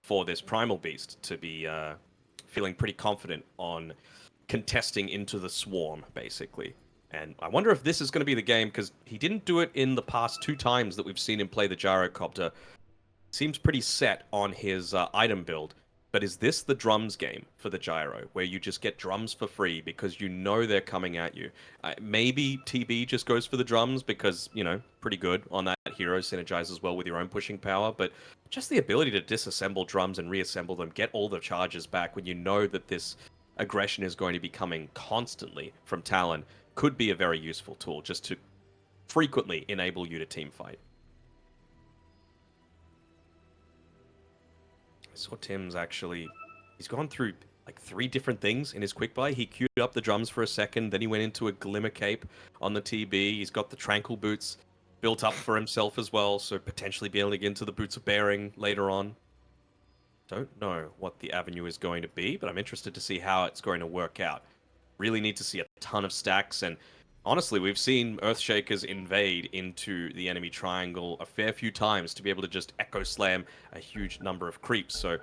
for this Primal Beast to be feeling pretty confident on contesting into the swarm, basically. And I wonder if this is going to be the game, because he didn't do it in the past 2 times that we've seen him play the Gyrocopter. Seems pretty set on his item build. But is this the drums game for the Gyro, where you just get drums for free because you know they're coming at you? Maybe TB just goes for the drums because, you know, pretty good on that hero, synergizes well with your own pushing power, but just the ability to disassemble drums and reassemble them, get all the charges back when you know that this aggression is going to be coming constantly from Talon, could be a very useful tool just to frequently enable you to team fight. I saw Tim's actually, he's gone through like 3 different things in his quick buy. He queued up the drums for a second, then he went into a Glimmer Cape on the TB. He's got the Tranquil Boots built up for himself as well, so potentially be able to get into the Boots of Bearing later on. Don't know what the avenue is going to be, but I'm interested to see how it's going to work out. Really need to see a ton of stacks, and honestly, we've seen Earthshakers invade into the enemy triangle a fair few times to be able to just Echo Slam a huge number of creeps, so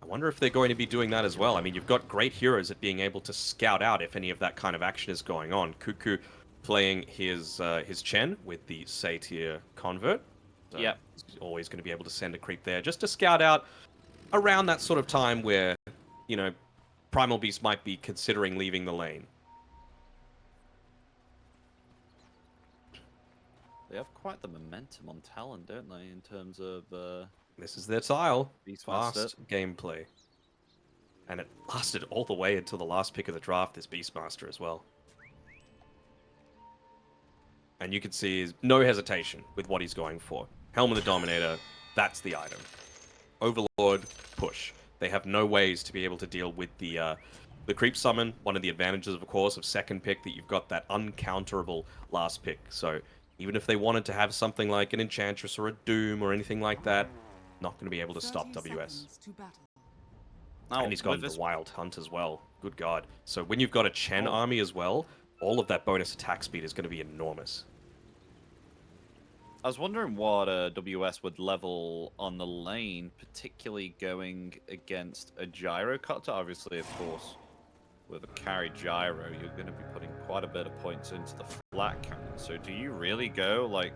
I wonder if they're going to be doing that as well. I mean, you've got great heroes at being able to scout out if any of that kind of action is going on. Cuckoo playing his Chen with the Satyr Convert. So yeah. He's always going to be able to send a creep there just to scout out around that sort of time where, you know, Primal Beast might be considering leaving the lane. They have quite the momentum on Talon, don't they, in terms of... This is their style. Beastmaster. Fast gameplay. And it lasted all the way until the last pick of the draft, this Beastmaster as well. And you can see no hesitation with what he's going for. Helm of the Dominator, that's the item. Overlord, push. They have no ways to be able to deal with the creep summon. One of the advantages, of course, of second pick, that you've got that uncounterable last pick. So even if they wanted to have something like an Enchantress or a Doom or anything like that, not going to be able to stop WS. Now, And he's got the Wild Hunt as well. Good God. So when you've got a Chen army as well, all of that bonus attack speed is going to be enormous. I was wondering what WS would level on the lane, particularly going against a Gyrocopter. Obviously, of course, with a carry Gyro, you're going to be putting quite a bit of points into the flat cannon. So do you really go, like,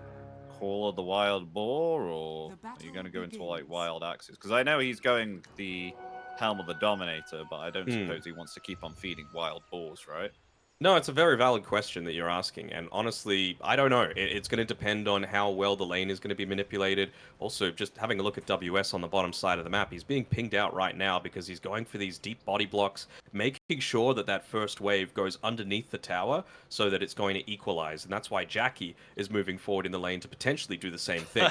Call of the Wild Boar, or are you going to go into, like, Wild Axes? Because I know he's going the Helm of the Dominator, but I don't suppose he wants to keep on feeding Wild Boars, right? No, it's a very valid question that you're asking, and honestly, I don't know. It's going to depend on how well the lane is going to be manipulated. Also, just having a look at WS on the bottom side of the map, he's being pinged out right now because he's going for these deep body blocks, making sure that that first wave goes underneath the tower so that it's going to equalize, and that's why Jackie is moving forward in the lane to potentially do the same thing.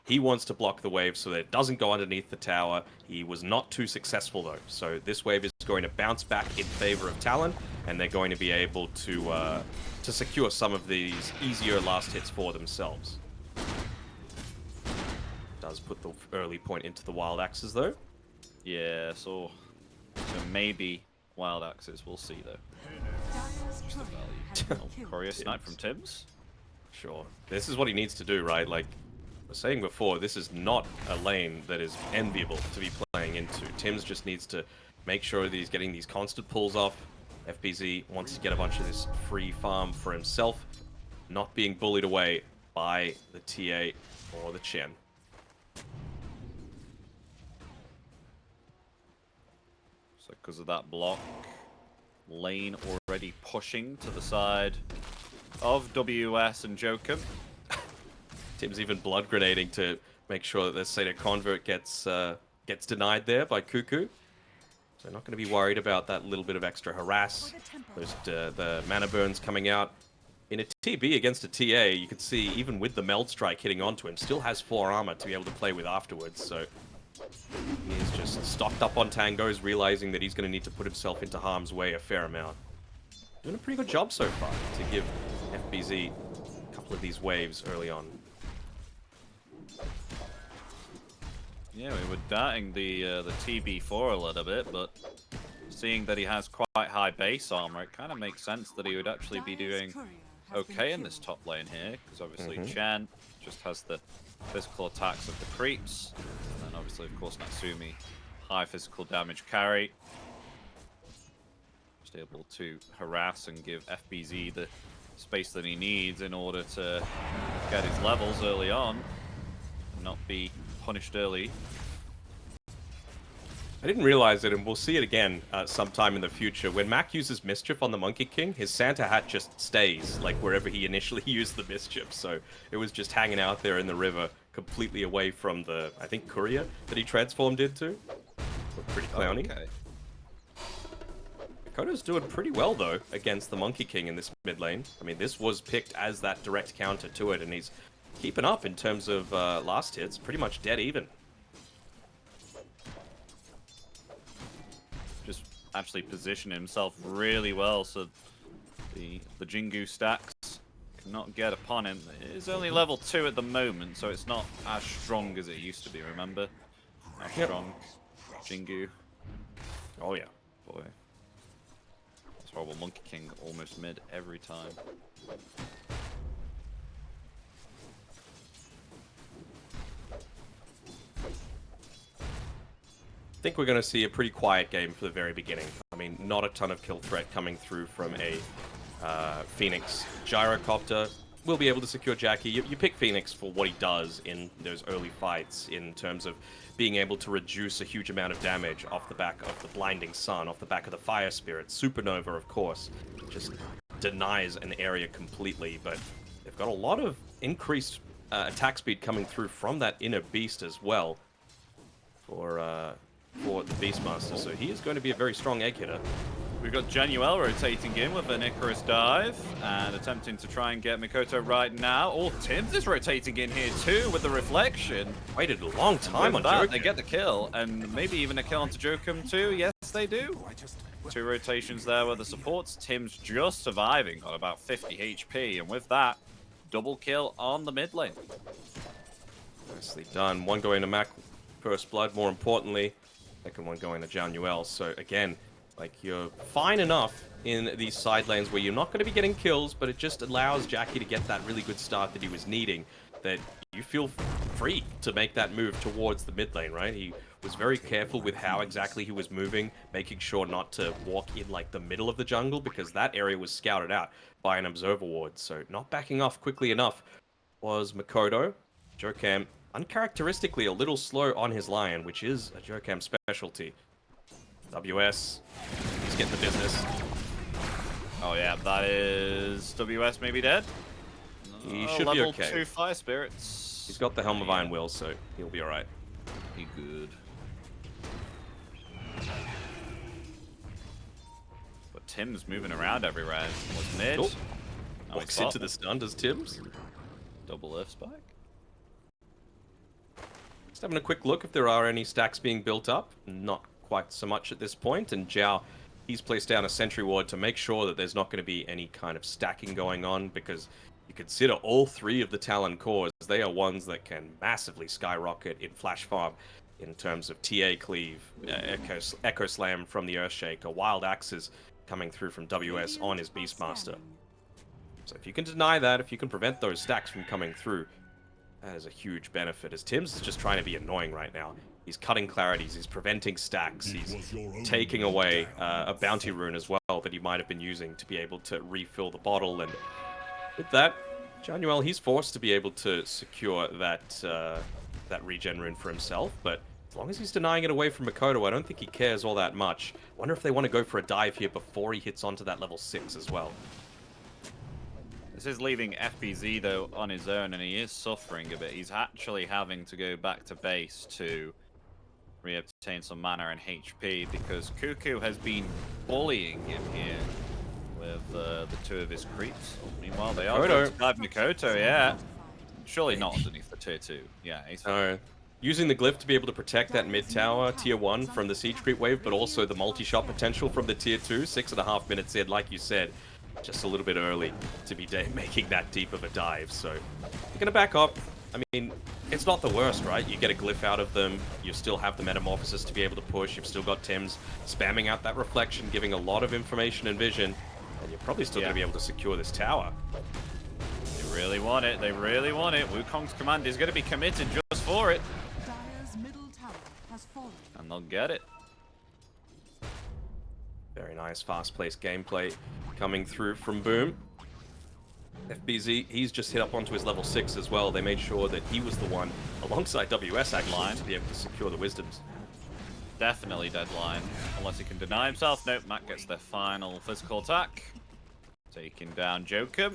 He wants to block the wave so that it doesn't go underneath the tower. He was not too successful, though. So this wave is going to bounce back in favor of Talon, and they're going to be able to secure some of these easier last hits for themselves. Does put the early point into the Wild Axes, though. Yeah, so maybe Wild Axes. We'll see, though. Just the value. Courier Snipe from Tims. Sure. This is what he needs to do, right? Like I was saying before, this is not a lane that is enviable to be playing into. Tims just needs to make sure that he's getting these constant pulls off. FBZ wants to get a bunch of this free farm for himself, not being bullied away by the TA or the Chen. So because of that block, lane already pushing to the side of WS and Jokum. Tim's even blood grenading to make sure that the Satyr Convert gets denied there by Cuckoo. So not going to be worried about that little bit of extra harass. There's the mana burns coming out. In a TB against a TA, you can see even with the Meld Strike hitting onto him, still has 4 armor to be able to play with afterwards. So he's just stocked up on tangos, realizing that he's going to need to put himself into harm's way a fair amount. Doing a pretty good job so far to give FBZ a couple of these waves early on. Yeah, we were doubting the TB4 a little bit, but seeing that he has quite high base armor, it kind of makes sense that he would actually be doing okay in this top lane here, because obviously Chen just has the physical attacks of the creeps. And then obviously, of course, Natsumi, high physical damage carry. Just able to harass and give FBZ the space that he needs in order to get his levels early on and not be punished early. I didn't realize it, and we'll see it again sometime in the future. When Mac uses Mischief on the Monkey King, his Santa hat just stays, like, wherever he initially used the Mischief. So it was just hanging out there in the river, completely away from the, I think, Courier that he transformed into. Looked pretty clowny. Okay. Makoto's doing pretty well, though, against the Monkey King in this mid lane. I mean, this was picked as that direct counter to it, and he's keeping up in terms of last hits, pretty much dead even. Just actually position himself really well so the Jingu stacks cannot get upon him. It is only level 2 at the moment, so it's not as strong as it used to be, remember? How strong Jingu. Oh, yeah. Boy. This horrible Monkey King almost mid every time. I think we're going to see a pretty quiet game for the very beginning. I mean, not a ton of kill threat coming through from a Phoenix gyrocopter. We'll be able to secure Jackie. You pick Phoenix for what he does in those early fights in terms of being able to reduce a huge amount of damage off the back of the Blinding Sun, off the back of the Fire Spirit. Supernova, of course, just denies an area completely, but they've got a lot of increased attack speed coming through from that inner beast as well for the Beastmaster, so he is going to be a very strong egg hitter. We've got Januel rotating in with an Icarus dive and attempting to try and get Mikoto right now. Oh, Tims is rotating in here too with the reflection. Waited a long time on that, Jokum. they get the kill, and maybe even a kill onto Jokum too. Yes, they do. 2 rotations there with the supports. Tim's just surviving on about 50 HP, and with that, double kill on the mid lane. Nicely done. One going to Mac, first blood, more importantly. Second one going to Januel. So again, like, you're fine enough in these side lanes where you're not going to be getting kills, but it just allows Jackie to get that really good start that he was needing, that you feel free to make that move towards the mid lane, right? He was very careful with how exactly he was moving, making sure not to walk in like the middle of the jungle, because that area was scouted out by an observer ward. So not backing off quickly enough was Mikoto. Jokum, uncharacteristically a little slow on his line, which is a Jokum specialty. WS, he's getting the business. Oh yeah, that is WS maybe dead. He should be level okay. 2 Fire Spirits. He's got the Helm of Iron Will, so he'll be alright. He good. But Tim's moving around everywhere. What's mid? Oh. Now Walks what's into the stun, does Tims. double Earth Spike. Just having a quick look if there are any stacks being built up. Not quite so much at this point, and Zhao, he's placed down a sentry ward to make sure that there's not going to be any kind of stacking going on, because you consider all 3 of the Talon cores, they are ones that can massively skyrocket in Flash Farm in terms of TA Cleave, Echo Slam from the Earthshaker, Wild Axes coming through from WS on his Beastmaster. So if you can deny that, if you can prevent those stacks from coming through, that is a huge benefit, as Tims is just trying to be annoying right now. He's cutting clarities, he's preventing stacks, he's taking away a bounty rune as well that he might have been using to be able to refill the bottle, and with that, Januel, he's forced to be able to secure that that regen rune for himself, but as long as he's denying it away from Mikoto, I don't think he cares all that much. Wonder if they want to go for a dive here before he hits onto that level 6 as well. This is leaving FBZ though on his own, and he is suffering a bit. He's actually having to go back to base to reobtain some mana and HP, because Cuckoo has been bullying him here with the 2 of his creeps. Meanwhile, they are going to dive Mikoto, yeah. Surely not underneath the tier 2. Yeah, he's using the glyph to be able to protect that mid tower, tier 1, from the siege creep wave, but also the multi-shot potential from the tier 2. 6.5 minutes in, like you said, just a little bit early to be making that deep of a dive. So you're going to back up. I mean, it's not the worst, right? You get a glyph out of them, you still have the metamorphosis to be able to push, you've still got Tims spamming out that reflection, giving a lot of information and vision, and you're probably still going to be able to secure this tower. It really want it. They really want it. Wukong's command is going to be committed just for it. Dire's middle tower has fallen. And they'll get it. Very nice, fast-paced gameplay coming through from Boom. FBZ, he's just hit up onto his level 6 as well. They made sure that he was the one, alongside WS actually, to be able to secure the Wisdoms. Definitely deadline, unless he can deny himself. Nope, Matt gets their final physical attack. Taking down Joker.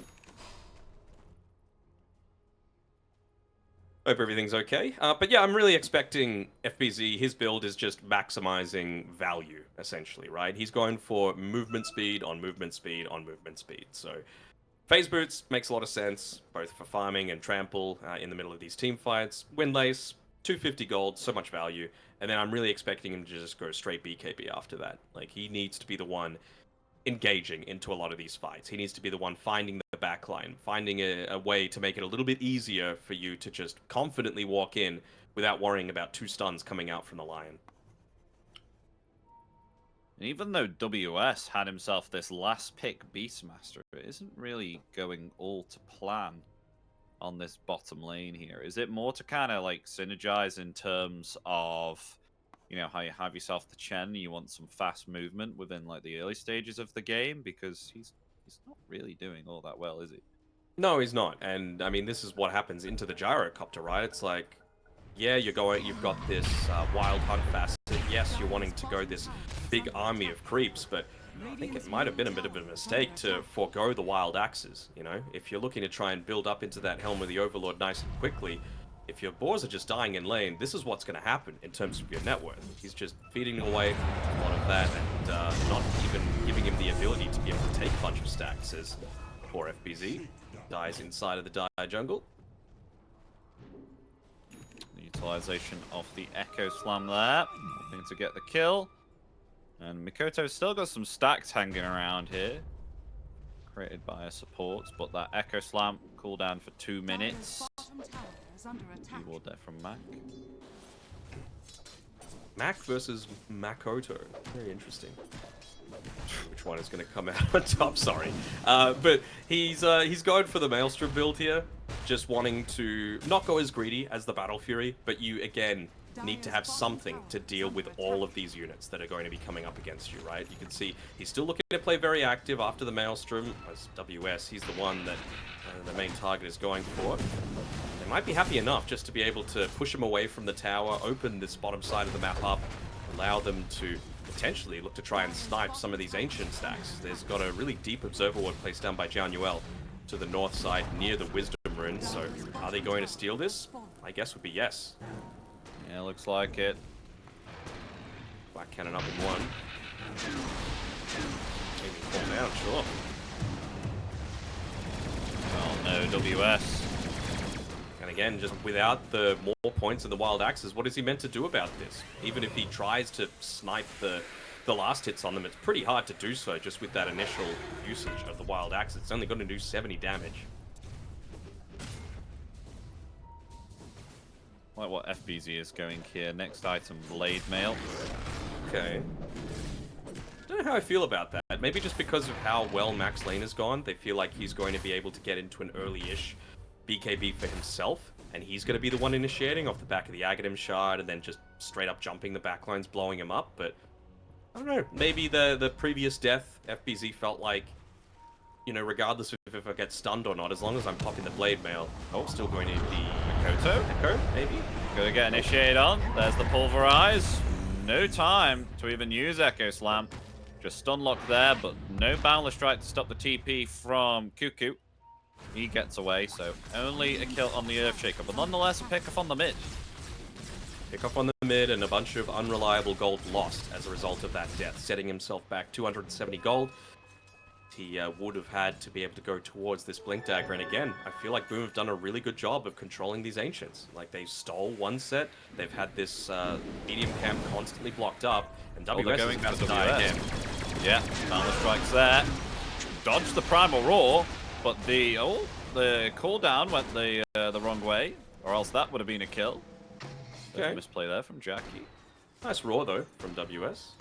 Hope everything's okay. But yeah, I'm really expecting FBZ, his build is just maximizing value, essentially, right? He's going for movement speed on movement speed on movement speed. So phase boots makes a lot of sense, both for farming and trample in the middle of these team fights. Windlace, 250 gold, so much value. And then I'm really expecting him to just go straight BKB after that. Like, he needs to be the one engaging into a lot of these fights. He needs to be the one finding the backline, finding a way to make it a little bit easier for you to just confidently walk in without worrying about 2 stuns coming out from the Lion. And even though WS had himself this last pick Beastmaster, it isn't really going all to plan on this bottom lane here. Is it more to kind of like synergize in terms of, you know, how you have yourself the Chen, you want some fast movement within like the early stages of the game, because he's not really doing all that well, is he? No, he's not. And I mean, this is what happens into the gyrocopter, right? It's like, yeah, you've got this wild hunt facet. Yes, you're wanting to go this big army of creeps, but I think it might have been a bit of a mistake to forego the wild axes, you know? If you're looking to try and build up into that Helm of the Overlord nice and quickly, if your boars are just dying in lane, this is what's going to happen in terms of your net worth. He's just feeding away a lot of that and not even giving him the ability to be able to take a bunch of stacks as poor FBZ dies inside of the dire jungle. The utilization of the Echo Slam there, hoping to get the kill. And Mikoto's still got some stacks hanging around here, created by a support, but that Echo Slam cooldown for 2 minutes. Keyword there from Mac. Mac versus Makoto. Very interesting. Which one is going to come out on top? Sorry. But he's going for the Maelstrom build here. Just wanting to not go as greedy as the Battle Fury, but you, again, need to have something to deal with all of these units that are going to be coming up against you, right? You can see he's still looking to play very active after the Maelstrom. As WS, he's the one that the main target is going for. They might be happy enough just to be able to push him away from the tower, open this bottom side of the map up, allow them to potentially look to try and snipe some of these ancient stacks. There's got a really deep observer ward placed down by Januel to the north side near the Wisdom Rune, so are they going to steal this? I guess would be yes. Yeah, looks like it. Black Cannon up in one. Maybe fall down, sure. Oh no, WS. And again, just without the more points and the wild axes, what is he meant to do about this? Even if he tries to snipe the last hits on them, it's pretty hard to do so just with that initial usage of the wild axe. It's only going to do 70 damage. Like what FBZ is going here. Next item, Blade Mail. Okay. Don't know how I feel about that. Maybe just because of how well Max Lane has gone, they feel like he's going to be able to get into an early-ish BKB for himself, and he's going to be the one initiating off the back of the Aghanim Shard and then just straight up jumping the backlines, blowing him up, but I don't know. Maybe the previous death, FBZ felt like, you know, regardless of if I get stunned or not, as long as I'm popping the Blade Mail, I'm still going to be Makoto? Echo, maybe? Gonna get initiated on. There's the Pulverize. No time to even use Echo Slam. Just stun lock there, but no Boundless Strike to stop the TP from Cuckoo. He gets away, so only a kill on the Earthshaker, but nonetheless a pick off on the mid. Pick up on the mid and a bunch of unreliable gold lost as a result of that death, setting himself back 270 gold. He would have had to be able to go towards this Blink Dagger, and again, I feel like Boom have done a really good job of controlling these Ancients. Like, they stole one set, they've had this medium camp constantly blocked up, and WS is about to die again. Yeah, Boundless Strike's there. Dodged the Primal Roar, but the cooldown went the wrong way, or else that would have been a kill. Okay. Misplay there from Jackie. Nice roar, though, from WS.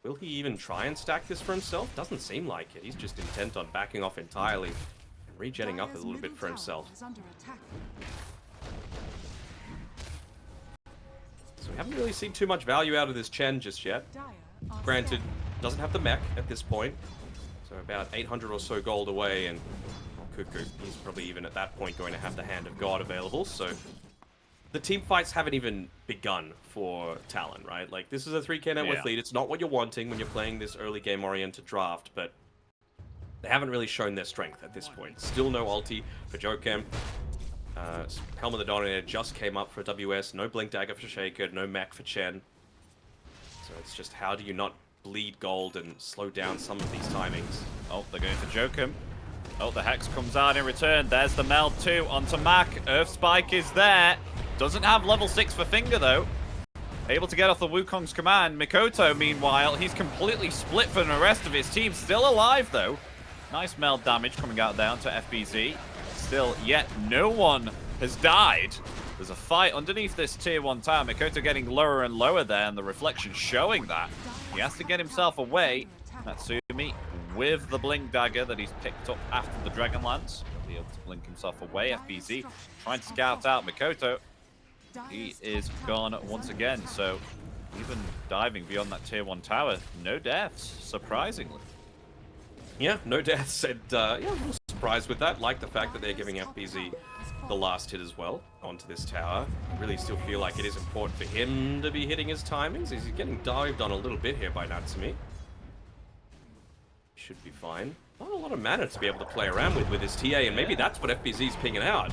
Will he even try and stack this for himself? Doesn't seem like it. He's just intent on backing off entirely. regenning up a little bit for himself. So we haven't really seen too much value out of this Chen just yet. Granted, doesn't have the mech at this point. So about 800 or so gold away, and Cuckoo, he's probably even at that point going to have the Hand of God available. So the team fights haven't even begun for Talon, right? Like, this is a 3k net worth lead. It's not what you're wanting when you're playing this early game oriented draft, but they haven't really shown their strength at this point. Still no ulti for Jokem. Helm of the Dominator just came up for WS. No Blink Dagger for Shaker. No mech for Chen. So it's just, how do you not bleed gold and slow down some of these timings? Oh, they're going for Jokem. Oh, the Hex comes out in return. There's the meld too onto Mac. Earth Spike is there. Doesn't have level 6 for Finger though. Able to get off the Wukong's command. Mikoto, meanwhile, he's completely split from the rest of his team. Still alive though. Nice meld damage coming out there onto FBZ. Still, yet no one has died. There's a fight underneath this tier 1 tower. Mikoto getting lower and lower there, and the reflection showing that. He has to get himself away. Natsumi with the Blink Dagger that he's picked up after the Dragonlance. He'll be able to blink himself away. FBZ trying to scout out Mikoto. He is gone once again, so even diving beyond that tier 1 tower, no deaths, surprisingly. Yeah, no deaths, and yeah, I'm a little surprised with that. Like the fact that they're giving FBZ the last hit as well onto this tower. I really still feel like it is important for him to be hitting his timings. He's getting dived on a little bit here by Natsumi. Should be fine. Not a lot of mana to be able to play around with his TA, and maybe that's what FBZ's pinging out.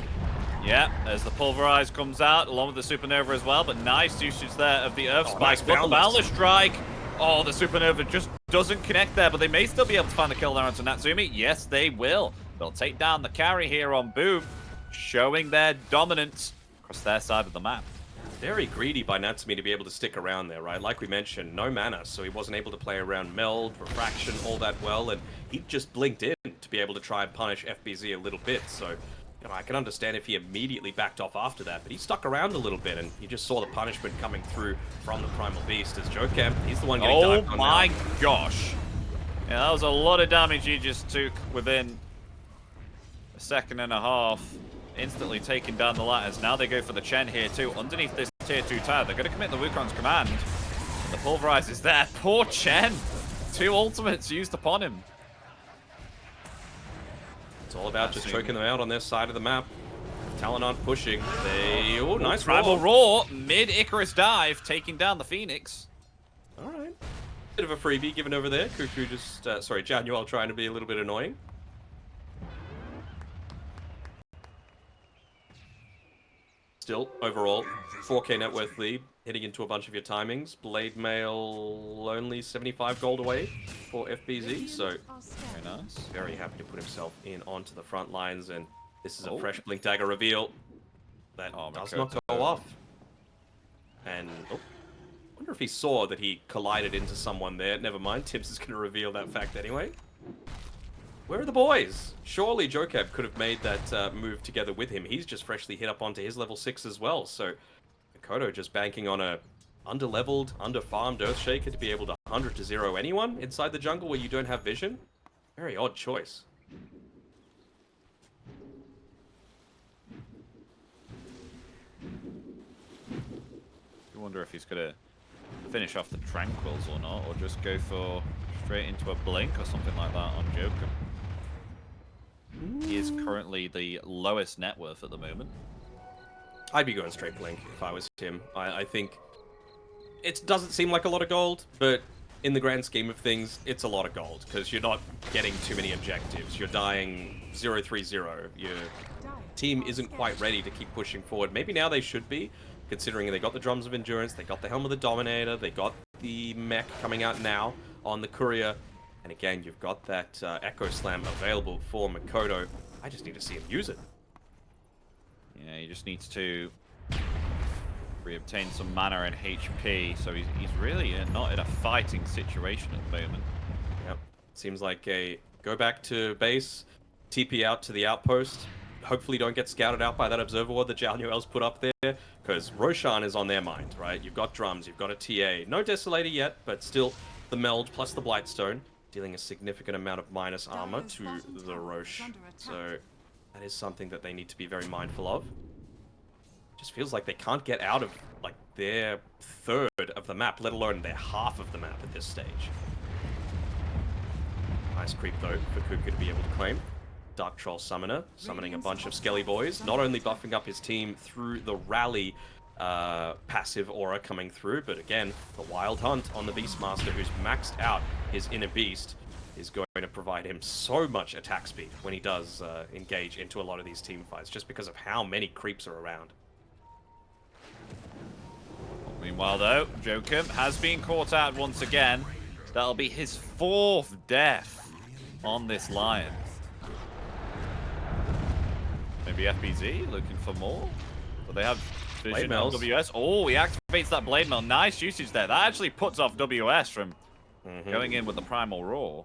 Yeah, as the Pulverize comes out, along with the Supernova as well, but nice usage there of the Earth Spike. Nice But the Boundless. Boundless Strike. Oh, the Supernova just doesn't connect there, but they may still be able to find the kill there onto Natsumi. Yes, they will. They'll take down the carry here on Boom, showing their dominance across their side of the map. Very greedy by Natsumi to be able to stick around there, right? Like we mentioned, no mana, so he wasn't able to play around Meld, Refraction, all that well, and he just blinked in to be able to try and punish FBZ a little bit, so you know, I can understand if he immediately backed off after that, but he stuck around a little bit, and you just saw the punishment coming through from the Primal Beast as Jokem, he's the one getting dived on now. Oh my gosh. Yeah, that was a lot of damage he just took within a second and a half. Instantly taking down the ladders. Now they go for the Chen here too. Underneath this tier 2 tower, they're going to commit the Wukong's command. The Pulverize is there. Poor Chen. 2 ultimates used upon him. It's all about just choking them out on their side of the map. Talon aren't pushing. They... Oh, nice Primal Roar. Mid-Icarus dive, taking down the Phoenix. Alright. Bit of a freebie given over there. Cuckoo just... sorry, Januel trying to be a little bit annoying. Still, overall, 4k net worth lead, hitting into a bunch of your timings. Blade Mail only 75 gold away for FBZ, so Very nice. very happy to put himself in onto the front lines, and this is a fresh Blink Dagger reveal that does not go off. And, oh, I wonder if he saw that he collided into someone there. Never mind, Tibbs is going to reveal that fact anyway. Where are the boys? Surely Jokab could have made that move together with him. He's just freshly hit up onto his level 6 as well. So Mikoto just banking on a under-leveled, under-farmed Earthshaker to be able to 100 to 0 anyone inside the jungle where you don't have vision. Very odd choice. I wonder if he's going to finish off the Tranquils or not, or just go for straight into a Blink or something like that on Joker. He is currently the lowest net worth at the moment. I'd be going straight Blink if I was him. I think it doesn't seem like a lot of gold, but in the grand scheme of things, it's a lot of gold because you're not getting too many objectives. You're dying 0-3-0. Your team isn't quite ready to keep pushing forward. Maybe now they should be, considering they got the Drums of Endurance, they got the Helm of the Dominator, they got the mech coming out now on the Courier. And again, you've got that Echo Slam available for Mikoto. I just need to see him use it. Yeah, he just needs to reobtain some mana and HP, so he's really not in a fighting situation at the moment. Yep. Seems like a go back to base, TP out to the outpost. Hopefully don't get scouted out by that observer ward that Jalnuel's put up there, because Roshan is on their mind, right? You've got drums, you've got a TA. No Desolator yet, but still the Meld plus the Blightstone, dealing a significant amount of minus armor to the Rosh. So That is something that they need to be very mindful of. Just feels like they can't get out of like their third of the map, let alone their half of the map at this stage. Nice creep though for Kuku to be able to claim. Dark Troll Summoner, summoning a bunch of Skelly Boys, not only buffing up his team through the rally passive aura coming through, but again, the Wild Hunt on the Beastmaster, who's maxed out his inner beast, is going to provide him so much attack speed when he does engage into a lot of these team fights, just because of how many creeps are around. Meanwhile, though, Jokum has been caught out once again. That'll be his 4th death on this Lion. Maybe FBZ looking for more? But they have vision on WS. Oh, he activates that Blade Mail. Nice usage there. That actually puts off WS from going in with the Primal Roar.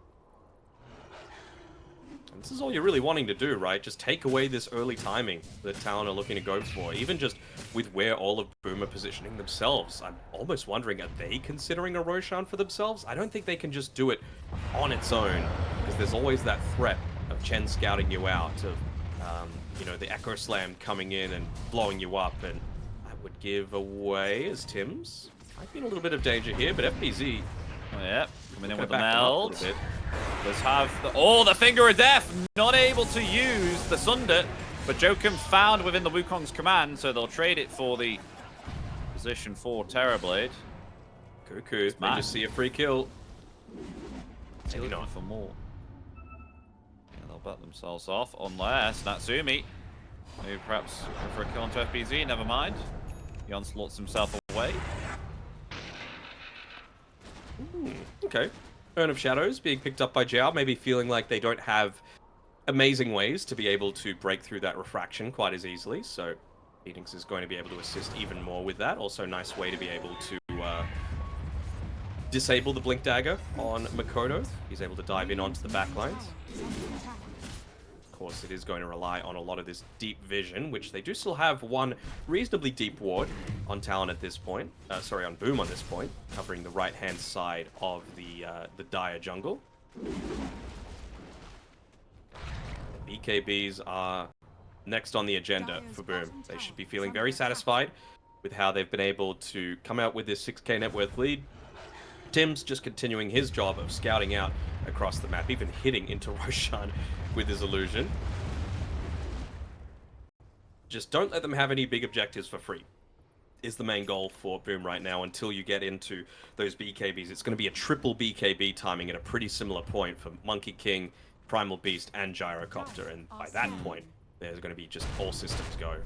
And this is all you're really wanting to do, right? Just take away this early timing that Talon are looking to go for. Even just with where all of Boom are positioning themselves. I'm almost wondering, are they considering a Roshan for themselves? I don't think they can just do it on its own, because there's always that threat of Chen scouting you out, of you know, the Echo Slam coming in and blowing you up, and I would give away as Tims. Might be in a little bit of danger here, but FBZ... Oh, yeah, coming in with the meld. Does have the Finger of Death, not able to use the Sunder, but Jokum found within the Wukong's command, so they'll trade it for the position for Terrorblade. Kuku, they just see a free kill. Maybe Maybe not not. for more. Yeah, they'll back themselves off, unless Natsumi, maybe perhaps go for a kill onto FBZ, never mind. He onslaughts himself away. Okay. Urn of Shadows being picked up by Jiao, maybe feeling like they don't have amazing ways to be able to break through that refraction quite as easily, so Phoenix is going to be able to assist even more with that. Also, nice way to be able to disable the Blink Dagger on Makoto. He's able to dive in onto the backlines. Of course, it is going to rely on a lot of this deep vision, which they do still have one reasonably deep ward on Talon at this point. Sorry, on Boom on this point, covering the right-hand side of the Dire jungle. The BKBs are next on the agenda for Boom. They should be feeling very satisfied with how they've been able to come out with this 6k net worth lead. Tim's just continuing his job of scouting out across the map, even hitting into Roshan with his illusion. Just don't let them have any big objectives for free, is the main goal for Boom right now until you get into those BKBs. It's going to be a triple BKB timing at a pretty similar point for Monkey King, Primal Beast, and Gyrocopter, and by that point, there's going to be just all systems go.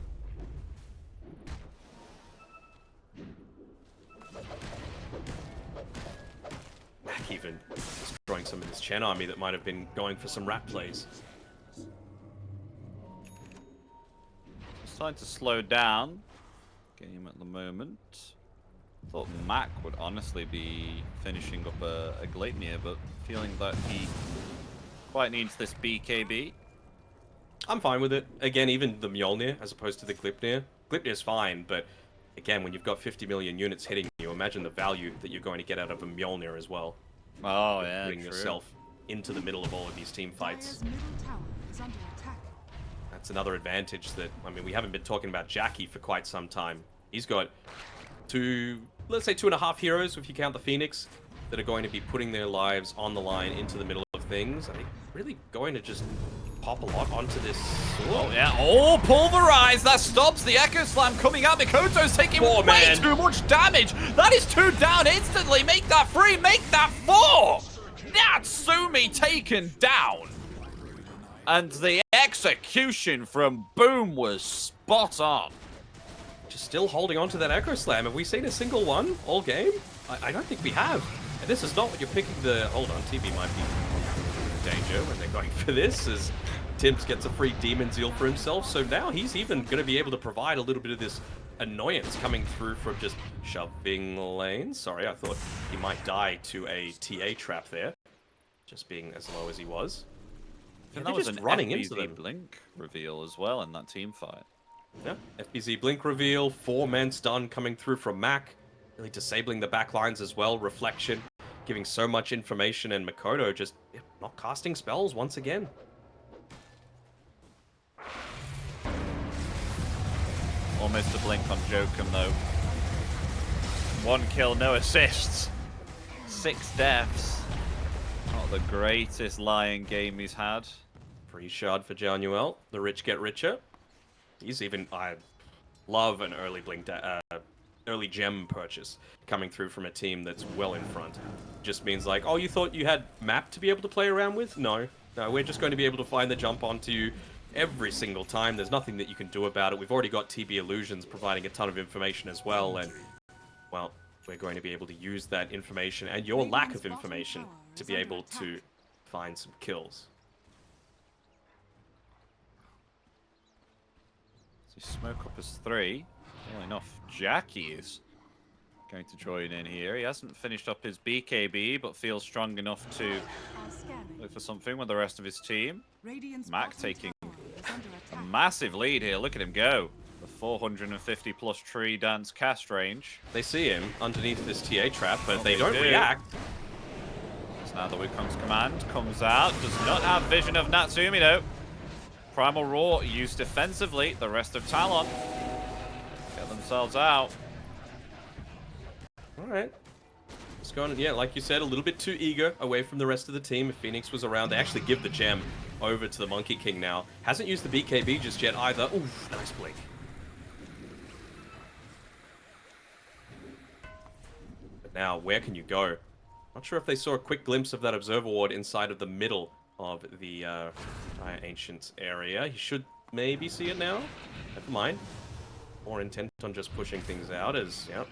Mac even destroying some of this Chen army that might have been going for some rat plays. It's time to slow down game at the moment. Thought Mac would honestly be finishing up a Gleipnir, but feeling that he quite needs this BKB. I'm fine with it. Again, even the Mjolnir as opposed to the Gleipnir. Gleipnir's fine, but again, when you've got 50 million units hitting you, imagine the value that you're going to get out of a Mjolnir as well. Oh, yeah, Putting true. yourself into the middle of all of these team fights. Dire's middle tower is under attack. That's another advantage that, I mean, we haven't been talking about Jackie for quite some time. He's got let's say 2.5 heroes, if you count the Phoenix, that are going to be putting their lives on the line into the middle of things. I think really going to just pop a lot onto this sword. Oh, yeah. Oh, pulverize. That stops the Echo Slam coming out. Mikoto's taking way too much damage. That is 2 down instantly. Make that 3. Make that 4. Natsumi taken down. And the execution from Boom was spot on. Just still holding on to that Echo Slam. Have we seen a single one all game? I don't think we have. And this is not what you're picking the... Hold on, TV might be in danger when they're going for this, as Tims gets a free Demon Zeal for himself. So now he's even going to be able to provide a little bit of this annoyance coming through from just shoving lanes. Sorry, I thought he might die to a TA trap there, just being as low as he was. And that was an running into the Blink reveal as well in that team fight. Yeah, FBZ Blink reveal, 4 men stun coming through from Mac, really disabling the backlines as well. Reflection, giving so much information, and Makoto just not casting spells once again. Almost a blink on Jokum though. 1 kill, no assists. 6 deaths. Not the greatest Lion game he's had. Free shard for Januel. The rich get richer. He's even... I love an early blink, early gem purchase coming through from a team that's well in front. Just means like, oh, you thought you had map to be able to play around with? No. No, we're just going to be able to find the jump onto you every single time. There's nothing that you can do about it. We've already got TB Illusions providing a ton of information as well, and, well, we're going to be able to use that information and your lack of information to be able to find some kills. So smoke up as 3. Well enough, Jackie is going to join in here. He hasn't finished up his BKB, but feels strong enough to look for something with the rest of his team. Mac taking a massive lead here. Look at him go. The 450 plus tree dance cast range. They see him underneath this TA trap, but they don't react. So now the Wukong's command comes out. Does not have vision of Natsumi though. Primal Roar used defensively. The rest of Talon get themselves out. Alright. It's gone, yeah, like you said, a little bit too eager away from the rest of the team. If Phoenix was around, they actually give the gem over to the Monkey King now. Hasn't used the BKB just yet either. Oof, nice blink. But now, where can you go? Not sure if they saw a quick glimpse of that Observer Ward inside of the middle of the Ancient area. He should maybe see it now. Never mind. More intent on just pushing things out as, yep.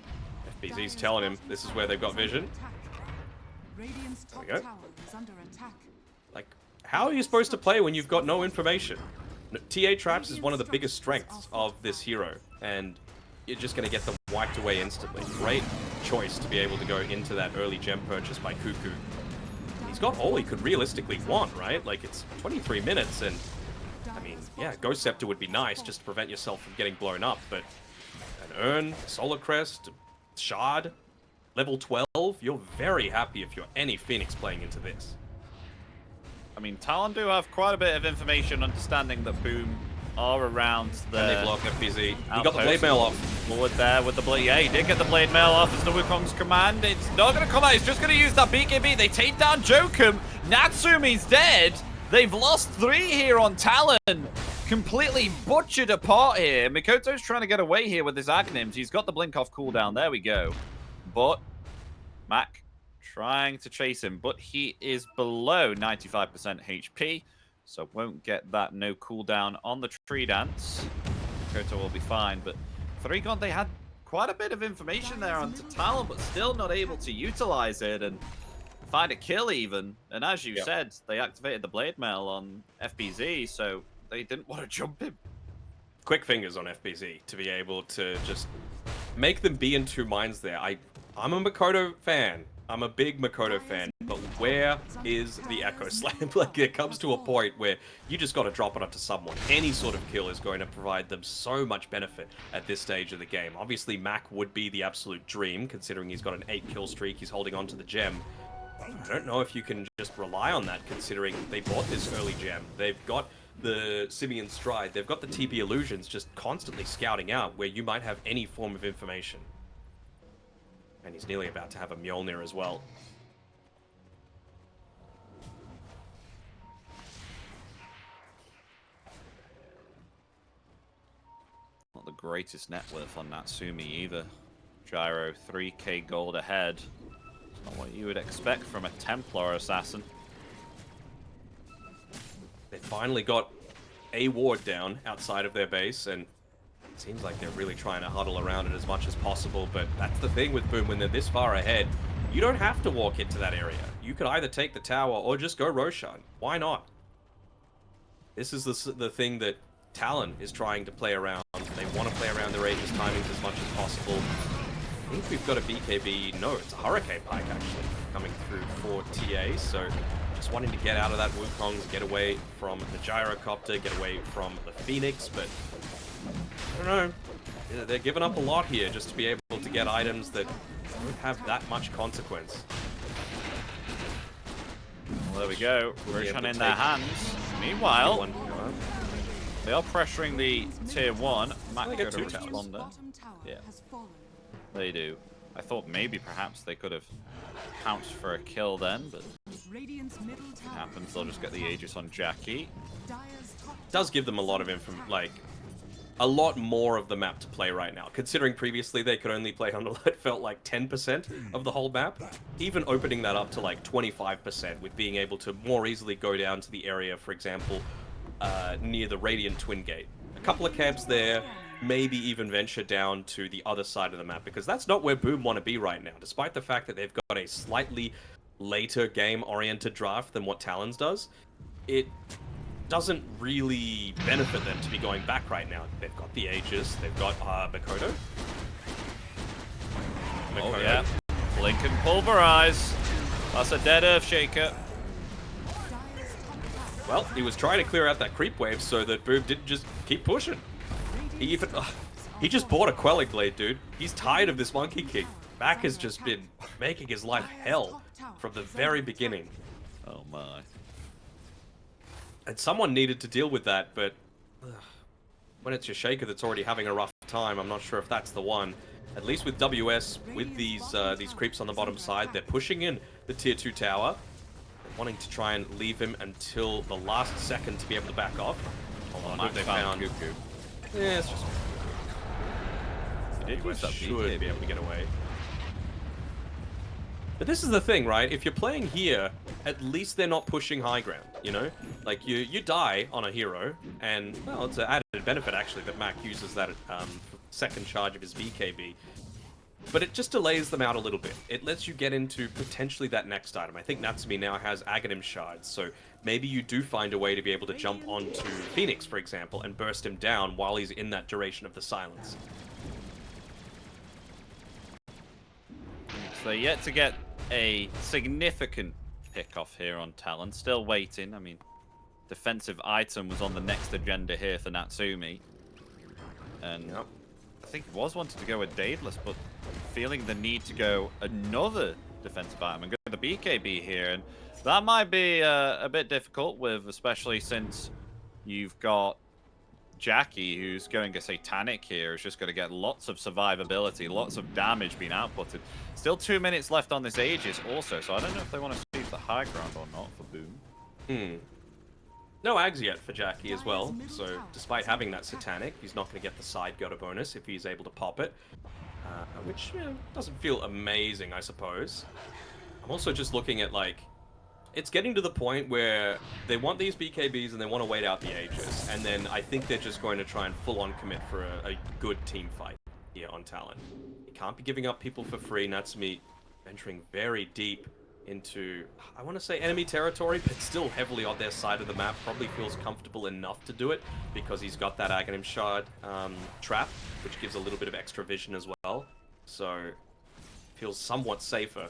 FBZ's telling him this is where they've got vision. There we go. Like, how are you supposed to play when you've got no information? TA traps is one of the biggest strengths of this hero, and you're just going to get them wiped away instantly. Great choice to be able to go into that early gem purchase by Cuckoo. He's got all he could realistically want, right? Like, it's 23 minutes, and, I mean, yeah, Ghost Scepter would be nice just to prevent yourself from getting blown up, but an Urn, Solar Crest, Shard, level 12, you're very happy if you're any Phoenix playing into this. I mean, Talon do have quite a bit of information, understanding that Boom are around the... And they block FBZ. He got the blade mail off. Forward there with the blade. Yeah, he did get the blade mail off as the Wukong's command. It's not going to come out. He's just going to use that BKB. They take down Jokum. Natsumi's dead. They've lost 3 here on Talon. Completely butchered apart here. Mikoto's trying to get away here with his Agnims. He's got the blink off cooldown. There we go. But Mac trying to chase him, but he is below 95% HP, so won't get that no cooldown on the tree dance. Mikoto will be fine, but 3gon, they had quite a bit of information there onto Talon, but still not able to utilize it and find a kill even. And as you said, they activated the blade mail on FBZ, so they didn't want to jump him. Quick fingers on FBZ to be able to just make them be in two minds there. I'm a Makoto fan. I'm a big Makoto fan, but where is the Echo Slam? Like, it comes to a point where you just got to drop it onto someone. Any sort of kill is going to provide them so much benefit at this stage of the game. Obviously, Mac would be the absolute dream, considering he's got an 8-kill streak. He's holding on to the gem. I don't know if you can just rely on that, considering they bought this early gem. They've got the Simian Stride. They've got the TB Illusions just constantly scouting out where you might have any form of information. And he's nearly about to have a Mjolnir as well. Not the greatest net worth on Natsumi either. Gyro, 3k gold ahead. Not what you would expect from a Templar assassin. They finally got a ward down outside of their base, and it seems like they're really trying to huddle around it as much as possible, but that's the thing with Boom. When they're this far ahead, you don't have to walk into that area. You could either take the tower or just go Roshan. Why not? This is the thing that Talon is trying to play around. They want to play around their Aegis timings as much as possible. I think we've got a BKB. No, it's a Hurricane Pike actually coming through for TA, so just wanting to get out of that Wukong, get away from the Gyrocopter, get away from the Phoenix, but I don't know. They're giving up a lot here just to be able to get items that don't have that much consequence. Well, there we go. Roshan in their hands. Meanwhile, They are pressuring the tier 1. Mac They go get to two towers. respond there. Bottom tower Yeah. has fallen. They do. I thought maybe perhaps they could have pounced for a kill then, but Radiant's middle tower happens. They'll just get the Aegis on Jackie. Dire's top Does give them a lot of like a lot more of the map to play right now. Considering previously they could only play on it felt like 10% of the whole map. Even opening that up to like 25% with being able to more easily go down to the area, for example, near the Radiant Twin Gate. A couple of camps there, maybe even venture down to the other side of the map, because that's not where Boom want to be right now, despite the fact that they've got a slightly later game-oriented draft than what Talons does. It doesn't really benefit them to be going back right now. They've got the Aegis, they've got Makoto. Oh yeah, Blink and Pulverize. That's a dead Earth Shaker. Well, he was trying to clear out that creep wave so that Boom didn't just keep pushing. He even... he just bought a Quelling Blade, dude. He's tired of this Monkey King. Mac has just been making his life hell from the very beginning. Oh my. And someone needed to deal with that, but when it's your Shaker that's already having a rough time, I'm not sure if that's the one. At least with WS, with these creeps on the bottom side, they're pushing in the tier 2 tower, wanting to try and leave him until the last second to be able to back off. Hold on, Mac who they found found? Cuckoo. Yeah, it's just... He did use that should BKB. be able to get away. But this is the thing, right? If you're playing here, at least they're not pushing high ground, you know? Like, you die on a hero, and, well, it's an added benefit, actually, that Mac uses that second charge of his BKB. But it just delays them out a little bit. It lets you get into potentially that next item. I think Natsumi now has Aghanim Shards, so maybe you do find a way to be able to jump onto Phoenix, for example, and burst him down while he's in that duration of the silence. So yet to get a significant pick off here on Talon. Still waiting. I mean, defensive item was on the next agenda here for Natsumi. And Yep. I think he was wanting to go with Daedalus, but feeling the need to go another defensive item and go with the BKB here. And that might be a bit difficult, with especially since you've got Jackie, who's going a Satanic here, is just going to get lots of survivability, lots of damage being outputted. Still 2 minutes left on this Aegis also, so I don't know if they want to seize the high ground or not for Boom. No Ags yet for Jackie as well, so despite having that Satanic, he's not going to get the side gutter bonus if he's able to pop it. Which, you know, doesn't feel amazing, I suppose. I'm also just looking at, like, it's getting to the point where they want these BKBs and they want to wait out the Aegis, and then I think they're just going to try and full-on commit for a good team fight here on Talon. You can't be giving up people for free. Natsumi venturing very deep into, I want to say enemy territory, but still heavily on their side of the map. Probably feels comfortable enough to do it because he's got that Aghanim Shard trap, which gives a little bit of extra vision as well. So feels somewhat safer.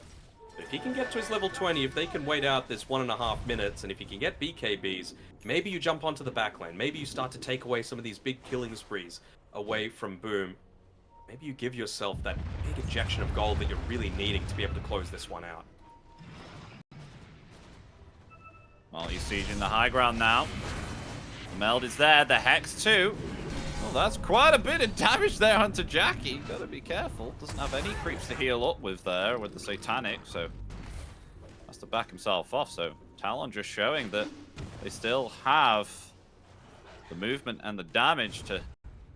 But if he can get to his level 20, if they can wait out this 1.5 minutes, and if he can get BKBs, maybe you jump onto the backline. Maybe you start to take away some of these big killing sprees away from Boom. Maybe you give yourself that big injection of gold that you're really needing to be able to close this one out. Well, he's sieging the high ground now. The meld is there, the Hex too. Well, that's quite a bit of damage there onto Jackie. Gotta be careful. Doesn't have any creeps to heal up with there with the Satanic, so has to back himself off. So Talon just showing that they still have the movement and the damage to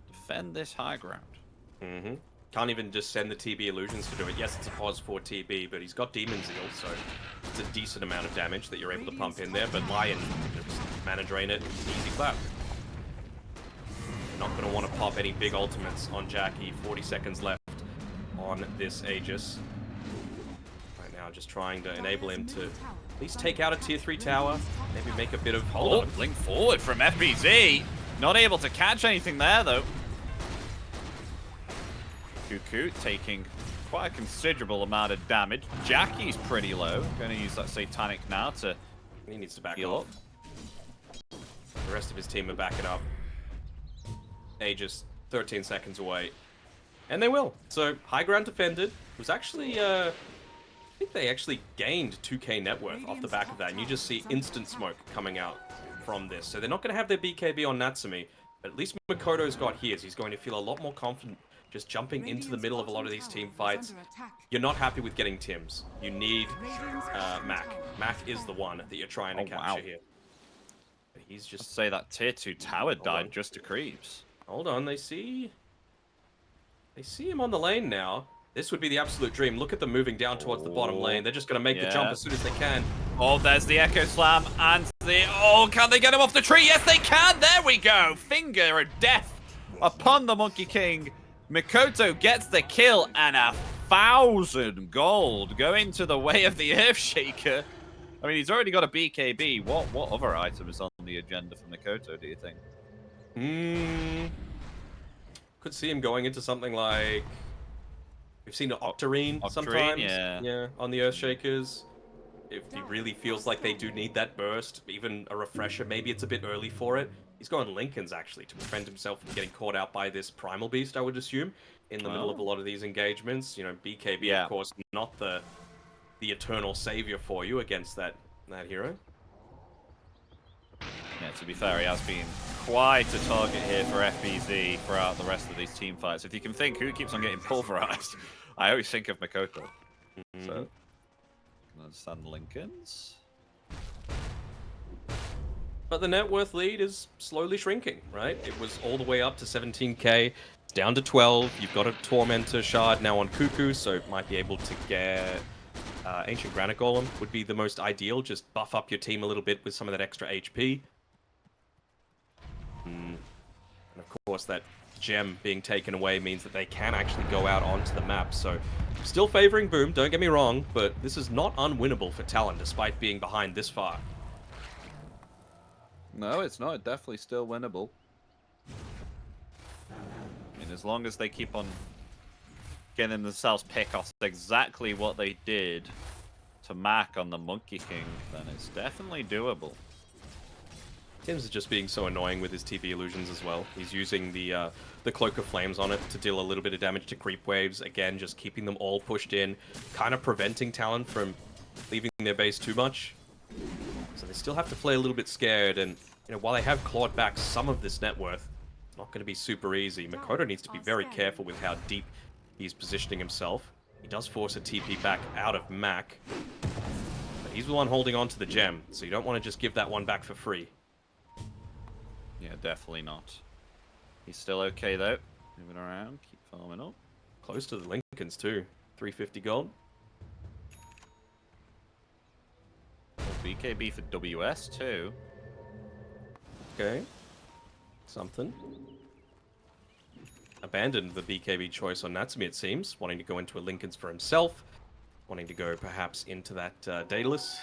defend this high ground. Can't even just send the TB illusions to do it. Yes, it's a pos for TB, but he's got Demon Zeal, so it's a decent amount of damage that you're able to pump in there. But Lion, just mana drain it, easy clap. You're not going to want to pop any big ultimates on Jackie. 40 seconds left on this Aegis. Right now, just trying to enable him to at least take out a tier 3 tower. Maybe make a bit of... Hold on. Blink forward from FBZ. Not able to catch anything there, though. Cuckoo taking quite a considerable amount of damage. Jackie's pretty low. Going to use that Satanic now to He needs to back heal up. The rest of his team are backing up. Aegis 13 seconds away. And they will. So, high ground defended. It was actually, I think they actually gained 2k net worth off the back of that. And you just see instant smoke coming out from this. So they're not going to have their BKB on Natsumi. At least Makoto's got his. He's going to feel a lot more confident just jumping into the middle of a lot of these team fights. You're not happy with getting Tims. You need Mac. Mac is the one that you're trying to capture here. But he's I'd just... say that tier 2 tower died just to creeps. Hold on, they see him on the lane now. This would be the absolute dream. Look at them moving down towards the bottom lane. They're just going to make the jump as soon as they can. Oh, there's the Echo Slam and the... Oh, can they get him off the tree? Yes, they can. There we go. Finger of death upon the Monkey King. Mikoto gets the kill and 1,000 gold going to the way of the Earthshaker. I mean, he's already got a BKB. What other item is on the agenda for Mikoto, do you think? Could see him going into something like... We've seen an Octarine sometimes. Yeah, on the Earthshakers. If he really feels like they do need that burst, even a refresher, maybe it's a bit early for it. He's going Lincoln's, actually, to prevent himself from getting caught out by this Primal Beast, I would assume, in the middle of a lot of these engagements. You know, BKB, of course, not the eternal savior for you against that hero. Yeah, to be fair, he has been quite a target here for FBZ throughout the rest of these team fights. If you can think who keeps on getting pulverized, I always think of Mikoto. So, can understand Lincoln's. But the net worth lead is slowly shrinking, right? It was all the way up to 17k, it's down to 12. You've got a Tormentor shard now on Cuckoo, so might be able to get... Ancient Granite Golem would be the most ideal. Just buff up your team a little bit with some of that extra HP. And of course, that gem being taken away means that they can actually go out onto the map. So, still favoring Boom, don't get me wrong, but this is not unwinnable for Talon, despite being behind this far. No, it's not. Definitely still winnable. I mean, as long as they keep on getting themselves pickoffs exactly what they did to Mac on the Monkey King, then it's definitely doable. Tim's is just being so annoying with his TP illusions as well. He's using the Cloak of Flames on it to deal a little bit of damage to creep waves. Again, just keeping them all pushed in, kind of preventing Talon from leaving their base too much. So they still have to play a little bit scared, and you know, while they have clawed back some of this net worth, it's not going to be super easy. Makoto needs to be very careful with how deep he's positioning himself. He does force a TP back out of Mac, but he's the one holding on to the gem, so you don't want to just give that one back for free. Yeah, definitely not. He's still okay though. Moving around, keep farming up. Close to the Lincolns too. 350 gold. BKB for WS too. Okay. Something. Abandoned the BKB choice on Natsumi, it seems. Wanting to go into a Lincoln's for himself. Wanting to go perhaps into that Daedalus.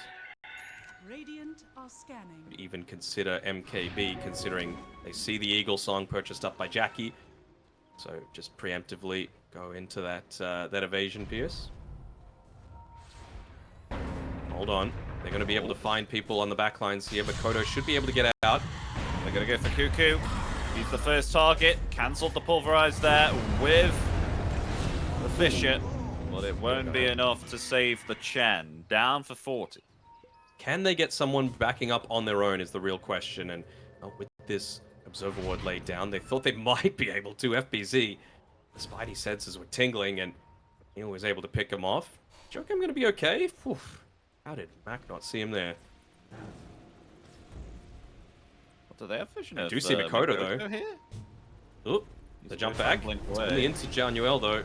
Radiant are scanning. Even consider MKB, considering they see the Eagle Song purchased up by Jackie. So just preemptively go into that that evasion pierce. Hold on. They're going to be able to find people on the backlines here, but Kodo should be able to get out. They're going to go for Cuckoo. He's the first target. Cancelled the pulverize there with the Fisher. But it won't be enough to save the Chen. Down for 40. Can they get someone backing up on their own is the real question. And with this Observer Ward laid down, they thought they might be able to. FBZ, the Spidey senses were tingling, and he was able to pick him off. Joke, I'm going to be okay? Oof. How did Mac not see him there? What do they have vision I of? do see Makoto though. Here? Oop, the jump back. It's only into Januel though.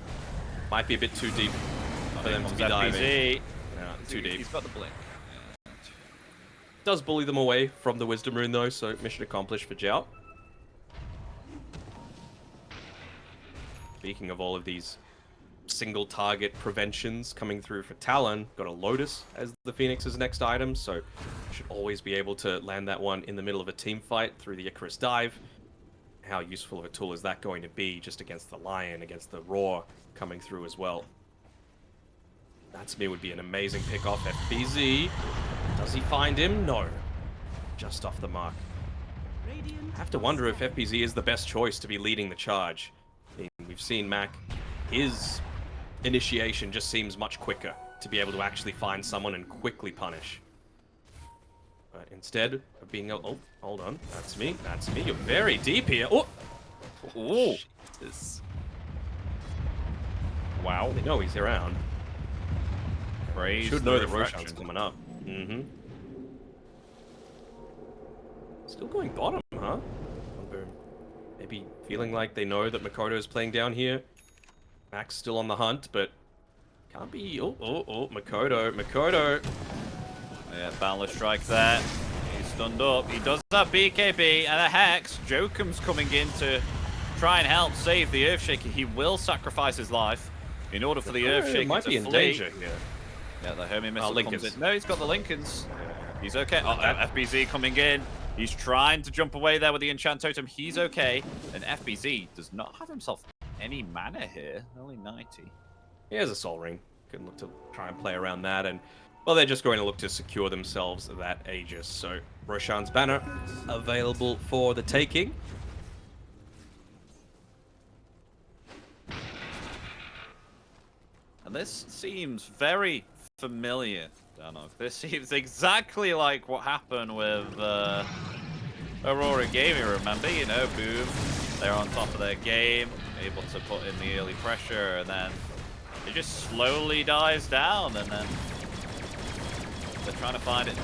Might be a bit too deep for them to be diving. Yeah, too deep. He's got the blink. Does bully them away from the Wisdom Rune though, so mission accomplished for Jiao. Speaking of all of these single target preventions coming through for Talon, got a Lotus as the Phoenix's next item, so should always be able to land that one in the middle of a team fight through the Icarus dive. How useful of a tool is that going to be just against the Lion, against the Roar coming through as well? That to me would be an amazing pick off. FBZ, does he find him? No, just off the mark. I have to wonder if FBZ is the best choice to be leading the charge. I mean, we've seen Mac, his initiation just seems much quicker to be able to actually find someone and quickly punish. But instead of being... Oh, hold on. That's me. That's me. You're very deep here. Oh! Ooh. Jesus. Wow. They know he's around. Praise Should the know that refraction. Roshan's coming up. Mm-hmm. Still going bottom, huh? Boom. Maybe feeling like they know that Makoto's playing down here. Max still on the hunt, but can't be... Oh, Makoto. Yeah, Boundless Strike there. He's stunned up. He does have BKB and a Hex. Jokum's coming in to try and help save the Earthshaker. He will sacrifice his life in order for the Earthshaker might to be in flee. danger here. Yeah, the Hermit Missile comes Lincolns. in. No, he's got the Lincolns. He's okay. Oh, FBZ coming in. He's trying to jump away there with the Enchant Totem. He's okay. And FBZ does not have himself any mana here. Only 90. He has a Soul Ring. Can look to try and play around that, and well, they're just going to look to secure themselves that Aegis. So Roshan's banner available for the taking. And this seems very familiar, Danog. This seems exactly like what happened with Aurora Gaming, remember? You know, boom, they're on top of their game, able to put in the early pressure, and then it just slowly dies down, and then they're trying to find it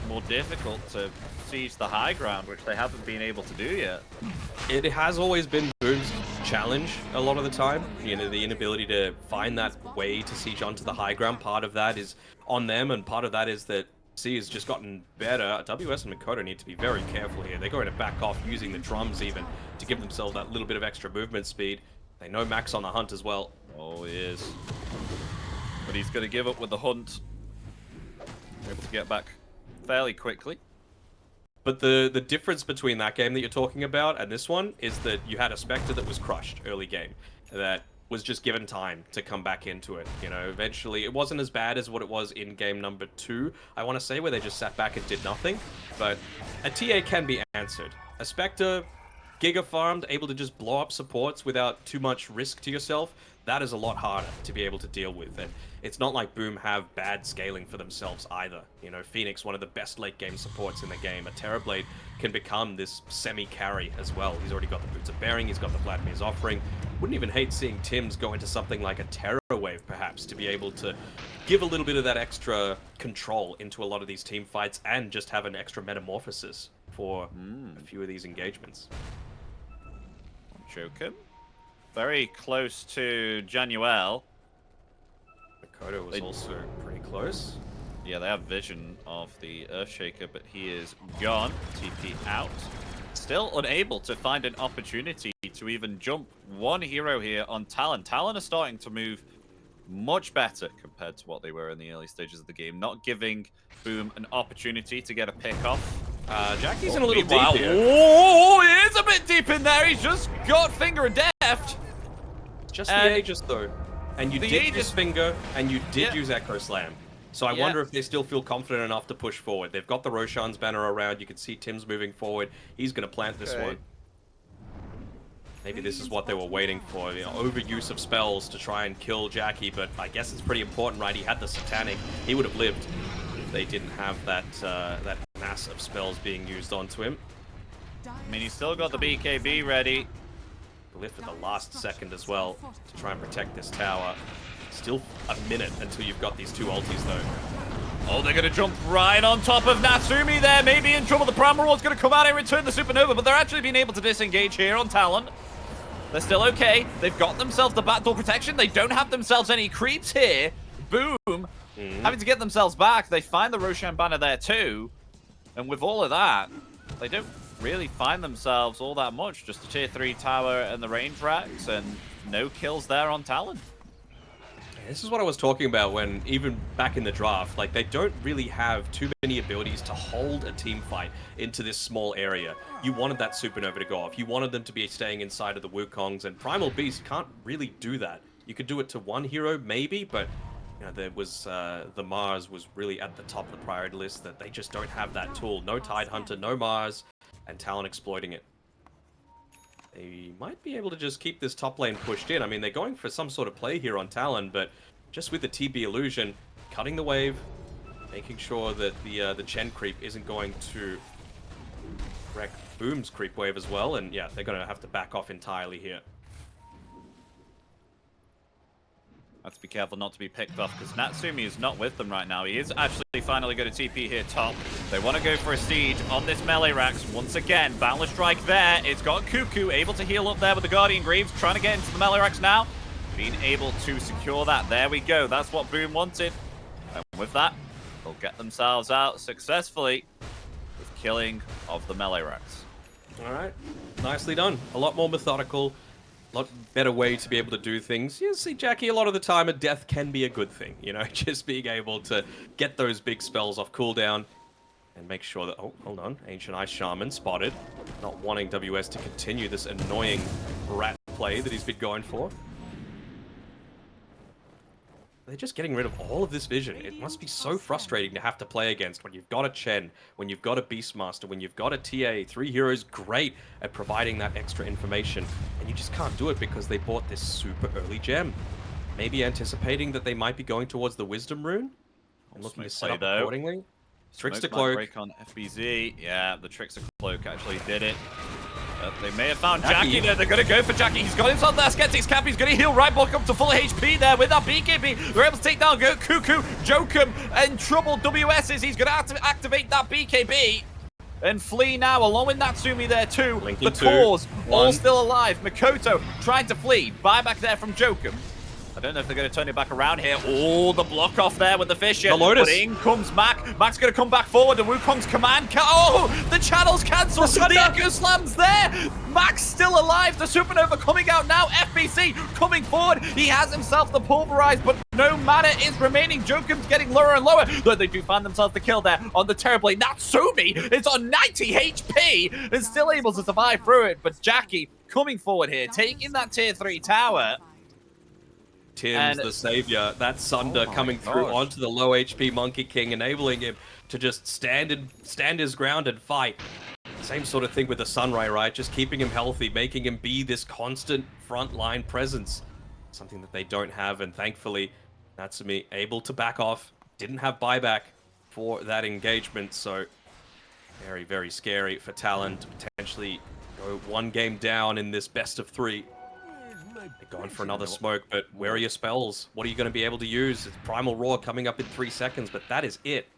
more difficult to siege the high ground, which they haven't been able to do yet. It has always been Boom's challenge a lot of the time. You know, the inability to find that way to siege onto the high ground. Part of that is on them, and part of that is that C has just gotten better. WS and Makoto need to be very careful here. They're going to back off using the drums even to give themselves that little bit of extra movement speed. They know Max on the hunt as well. Oh, he is. But he's going to give up with the hunt. Able to get back fairly quickly. But the difference between that game that you're talking about and this one is that you had a Spectre that was crushed early game, that was just given time to come back into it. You know, eventually it wasn't as bad as what it was in game number 2, I want to say, where they just sat back and did nothing. But a TA can be answered. A Spectre, Giga farmed, able to just blow up supports without too much risk to yourself, that is a lot harder to be able to deal with. And it's not like Boom have bad scaling for themselves either. You know, Phoenix, one of the best late game supports in the game. A Terrorblade can become this semi-carry as well. He's already got the Boots of Bearing, he's got the Vladimir's Offering. Wouldn't even hate seeing Tim's go into something like a Terror Wave, perhaps, to be able to give a little bit of that extra control into a lot of these team fights and just have an extra metamorphosis for a few of these engagements. Jokum. Very close to Januel. Makoto was also pretty close. Yeah, they have vision of the Earthshaker, but he is gone. TP out. Still unable to find an opportunity to even jump one hero here on Talon. Talon are starting to move much better compared to what they were in the early stages of the game, not giving Boom an opportunity to get a pick off. Jackie's in a little deep here. Oh, he is a bit deep in there. He's just got Finger and Deft. Just the Aegis, though. And you the did Aegis- use Finger, and you did use Echo Slam. So I wonder if they still feel confident enough to push forward. They've got the Roshan's banner around. You can see Tim's moving forward. He's going to plant this one. Maybe this is what they were waiting for. You know, overuse of spells to try and kill Jackie, but I guess it's pretty important, right? He had the Satanic. He would have lived if they didn't have that that mass of spells being used onto him. I mean, he's still got the BKB ready. Glyph at the last second as well to try and protect this tower. Still a minute until you've got these two ultis, though. Oh, they're going to jump right on top of Natsumi there. Maybe in trouble. The Primal Roar's going to come out and return the Supernova, but they're actually being able to disengage here on Talon. They're still okay. They've got themselves the backdoor protection. They don't have themselves any creeps here. Boom. Having to get themselves back. They find the Roshan banner there too. And with all of that, they don't really find themselves all that much. Just a tier 3 tower and the range racks, and no kills there on Talon. This is what I was talking about when, even back in the draft, like, they don't really have too many abilities to hold a team fight into this small area. You wanted that Supernova to go off. You wanted them to be staying inside of the Wukongs, and Primal Beast can't really do that. You could do it to one hero, maybe, but you know, there was the Mars was really at the top of the priority list, that they just don't have that tool. No Tidehunter, no Mars, and Talon exploiting it. They might be able to just keep this top lane pushed in. I mean, they're going for some sort of play here on Talon, but just with the TB illusion, cutting the wave, making sure that the Chen creep isn't going to wreck Boom's creep wave as well. And yeah, they're going to have to back off entirely here. Have to be careful not to be picked off because Natsumi is not with them right now. He is actually finally going to TP here top. They want to go for a siege on this melee racks. Once again, Boundless Strike there. It's got Cuckoo able to heal up there with the Guardian Greaves. Trying to get into the melee racks now. Being able to secure that. There we go. That's what Boom wanted. And with that, they'll get themselves out successfully with killing of the melee racks. All right, nicely done. A lot more methodical. A lot better way to be able to do things. You see, Jackie, a lot of the time, a death can be a good thing. You know, just being able to get those big spells off cooldown and make sure that... Oh, hold on. Ancient Ice Shaman spotted. Not wanting WS to continue this annoying rat play that he's been going for. They're just getting rid of all of this vision. It must be so frustrating to have to play against when you've got a Chen, when you've got a Beastmaster, when you've got a TA. 3 heroes great at providing that extra information, and you just can't do it because they bought this super early gem. Maybe anticipating that they might be going towards the Wisdom Rune and looking to set up accordingly. Trickster Cloak. Break on FBZ. Yeah, the Trickster Cloak actually did it. They may have found Jackie there. They're going to go for Jackie. He's got himself that Skeptic's cap. He's going to heal right back up to full HP there with that BKB. They're able to take down Cuckoo, Jokum, and trouble WS's. He's going to activate that BKB and flee now, along with Natsumi there too. The cores all still alive. Mikoto trying to flee. Buyback there from Jokum. I don't know if they're going to turn it back around here. Oh, the block off there with the Fisher. The Lotus. But in comes Mac. Mac's going to come back forward. And Wukong's command. Oh, the channel's cancelled. The Echo Slam's there. Mac's still alive. The Supernova coming out now. FBC coming forward. He has himself the Pulverize, but no mana is remaining. Jokum's getting lower and lower. Though they do find themselves the kill there on the Terrorblade. Natsumi is on 90 HP and still able to survive through it. But Jackie coming forward here, taking that tier 3 tower. Tim's the savior. That Sunder coming through onto the low HP Monkey King, enabling him to just stand his ground and fight. Same sort of thing with the Sunray, right? Just keeping him healthy, making him be this constant frontline presence. Something that they don't have, and thankfully, Natsumi able to back off. Didn't have buyback for that engagement, so very, very scary for Talon to potentially go 1 game down in this best of 3. They're going for another smoke, but where are your spells? What are you going to be able to use? It's Primal Roar coming up in 3 seconds, but that is it.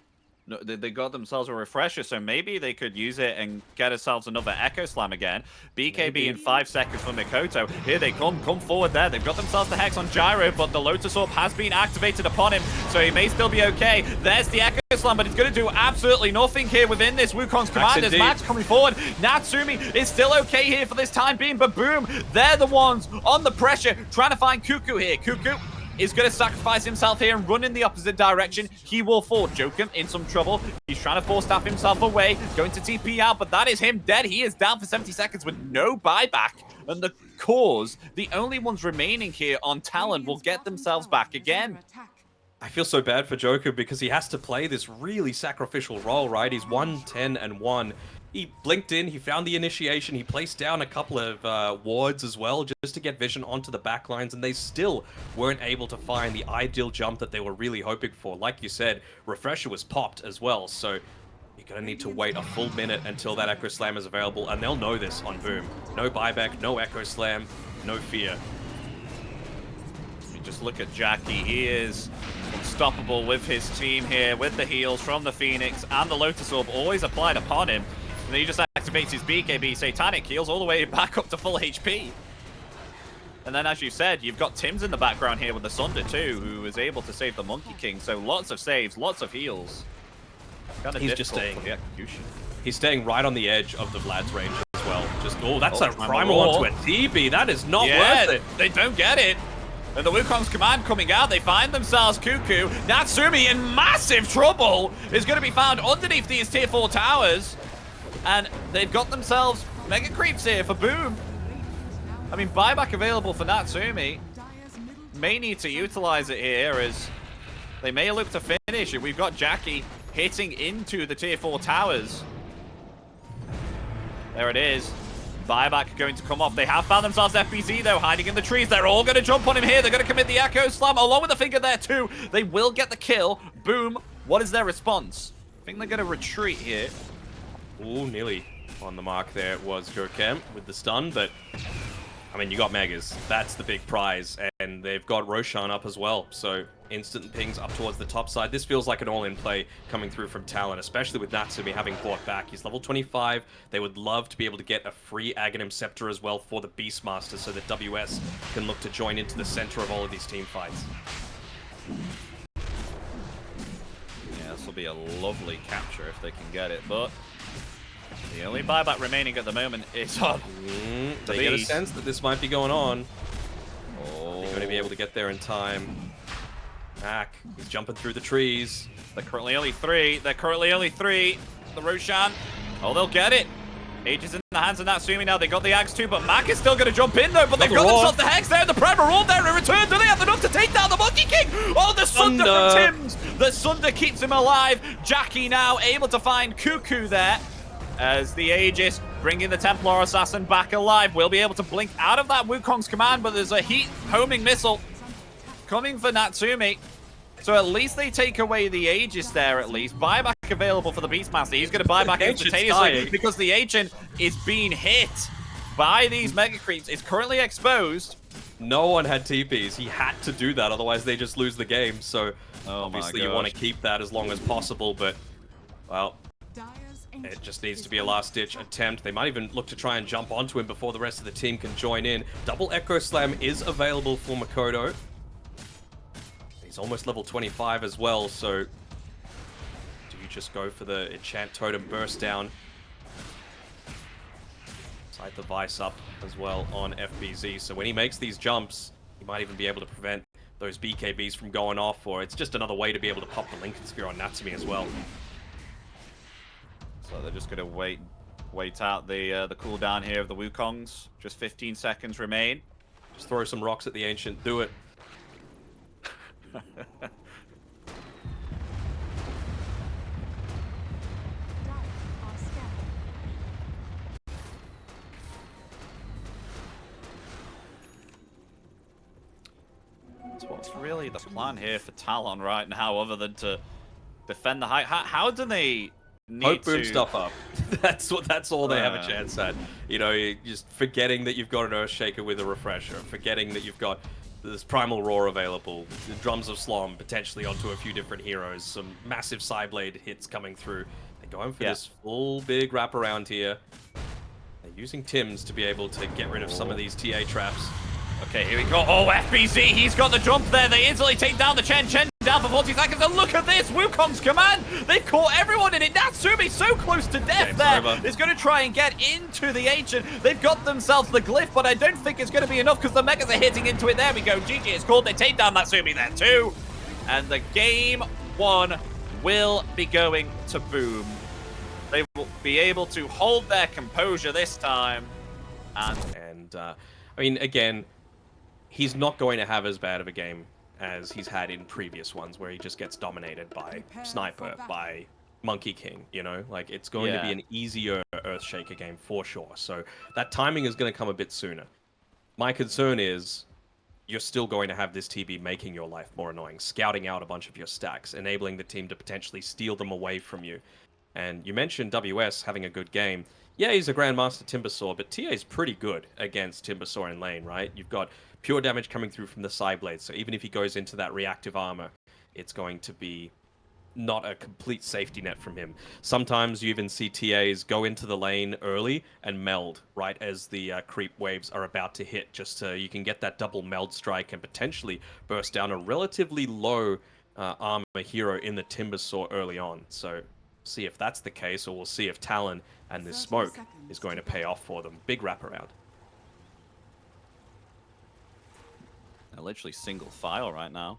No, they got themselves a refresher, so maybe they could use it and get themselves another Echo Slam again. BKB in 5 seconds for Mikoto. Here they come forward there. They've got themselves the Hex on Gyro, but the Lotus Orb has been activated upon him, so he may still be okay. There's the Echo Slam, but it's going to do absolutely nothing here within this Wukong's command. As Max coming forward. Natsumi is still okay here for this time being, but Boom, they're the ones on the pressure, trying to find Cuckoo here. Cuckoo is going to sacrifice himself here and run in the opposite direction. He will fall. Jokum in some trouble. He's trying to force staff himself away, going to TP out, but that is him dead. He is down for 70 seconds with no buyback. And the cores, the only ones remaining here on Talon, will get themselves back again. I feel so bad for Joker because he has to play this really sacrificial role, right? He's 1-10-1. He blinked in, he found the initiation, he placed down a couple of wards as well just to get vision onto the backlines, and they still weren't able to find the ideal jump that they were really hoping for. Like you said, Refresher was popped as well, so you're going to need to wait a full minute until that Echo Slam is available, and they'll know this on Boom. No buyback, no Echo Slam, no fear. You just look at Jackie, he is unstoppable with his team here, with the heals from the Phoenix and the Lotus Orb always applied upon him. And he just activates his BKB Satanic heals all the way back up to full HP. And then, as you said, you've got Tim's in the background here with the Sunder too, who is able to save the Monkey King. So lots of saves, lots of heals. Kind of he's just staying for the execution. He's staying right on the edge of the Vlad's range as well. Just that's a primal onto a TB. That is not worth it. They don't get it. And the Wukong's command coming out, they find themselves Cuckoo. Natsumi in massive trouble is going to be found underneath these tier 4 towers. And they've got themselves mega creeps here for Boom. I mean, buyback available for Natsumi. May need to utilize it here as they may look to finish it. We've got Jackie hitting into the tier 4 towers. There it is. Buyback going to come off. They have found themselves FBZ though, hiding in the trees. They're all going to jump on him here. They're going to commit the Echo Slam along with the finger there too. They will get the kill. Boom What is their response? I think they're going to retreat here. Ooh, nearly on the mark there was Jokem with the stun, but I mean, you got Megas. That's the big prize, and they've got Roshan up as well, so instant pings up towards the top side. This feels like an all-in play coming through from Talon, especially with Natsumi having bought back. He's level 25. They would love to be able to get a free Aghanim Scepter as well for the Beastmaster so that WS can look to join into the center of all of these team fights. Yeah, this will be a lovely capture if they can get it, but the only buyback remaining at the moment is on They get a sense that this might be going on. Oh. They're going to be able to get there in time. Mac, he's jumping through the trees. They're currently only 3. They're currently only 3. The Roshan. Oh, they'll get it. Age is in the hands of Natsumi now. They got the Axe too, but Mac is still going to jump in though. But they've got themselves the Hex there. The Primer all there in return. Do they have enough to take down the Monkey King? Oh, the Sunder from Tim's. The Sunder keeps him alive. Jackie now able to find Cuckoo there. As the Aegis bringing the Templar Assassin back alive. We'll be able to blink out of that Wukong's command, but there's a heat homing missile coming for Natsumi. So at least they take away the Aegis there at least. Buyback available for the Beastmaster. He's going to buy back instantaneously because the agent is being hit by these Mega Creeps. It's currently exposed. No one had TPs. He had to do that, otherwise they just lose the game. So obviously you want to keep that as long as possible, but well, it just needs to be a last-ditch attempt. They might even look to try and jump onto him before the rest of the team can join in. Double Echo Slam is available for Makoto. He's almost level 25 as well, so do you just go for the Enchant Totem burst down? Side the Vice up as well on FBZ, so when he makes these jumps, he might even be able to prevent those BKBs from going off, or it's just another way to be able to pop the Lincoln Sphere on Natsumi as well. So they're just going to wait out the cooldown here of the Wukongs. Just 15 seconds remain. Just throw some rocks at the Ancient, do it. So what's really the plan here for Talon right now, other than to defend the height? How do they Hope boom stuff up. That's all they have a chance at. You know, you're just forgetting that you've got an Earthshaker with a refresher, forgetting that you've got this Primal Roar available, the Drums of Slom potentially onto a few different heroes, some massive Psyblade hits coming through. They're going for this full big wraparound here. They're using Tims to be able to get rid of some of these TA traps. Okay, here we go. Oh, FBZ, he's got the jump there. They instantly take down the Chen down for 40 seconds. And look at this, Wukong's command. They've caught everyone in it. Natsumi so close to death there. Is going to try and get into the Ancient. They've got themselves the Glyph, but I don't think it's going to be enough because the Megas are hitting into it. There we go. GG is called. They take down Natsumi there too. And the game 1 will be going to Boom. They will be able to hold their composure this time. And I mean, again, he's not going to have as bad of a game as he's had in previous ones where he just gets dominated by Sniper, by Monkey King, you know? Like, it's going to be an easier Earthshaker game for sure. So that timing is going to come a bit sooner. My concern is you're still going to have this TB making your life more annoying, scouting out a bunch of your stacks, enabling the team to potentially steal them away from you. And you mentioned WS having a good game. Yeah, he's a Grandmaster Timbersaw, but TA is pretty good against Timbersaw in lane, right? You've got pure damage coming through from the Psyblade, so even if he goes into that reactive armor, it's going to be not a complete safety net from him. Sometimes you even see TAs go into the lane early and meld right as the creep waves are about to hit, just so you can get that double meld strike and potentially burst down a relatively low armor hero in the Timbersaw early on. So see if that's the case, or we'll see if Talon and this smoke is going to pay off for them. Big wraparound. They're literally single file right now.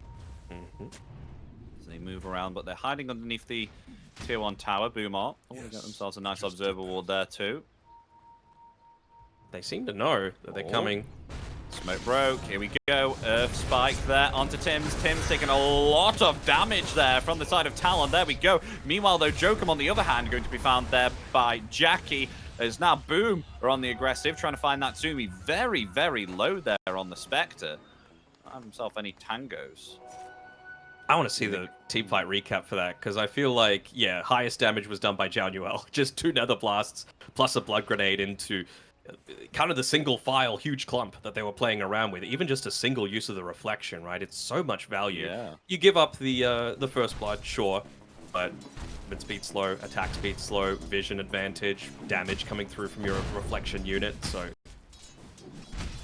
As they move around, but they're hiding underneath the tier 1 tower. Boomart. Oh, they got themselves a nice observer ward there too. They seem to know that they're coming. Smoke broke. Here we go. Earth spike there onto Tims. Tims taking a lot of damage there from the side of Talon. There we go. Meanwhile, though, Jokum, on the other hand, going to be found there by Jackie. As now Boom are on the aggressive, trying to find Natsumi very, very low there on the Spectre. Not have himself any tangos. I want to see the team fight recap for that, because I feel like, yeah, highest damage was done by Januel. Just 2 nether blasts plus a blood grenade into kind of the single file huge clump that they were playing around with. Even just a single use of the reflection, right? It's so much value. Yeah. You give up the first blood, sure, but movement speed slow, attack speed slow, vision advantage, damage coming through from your reflection unit. So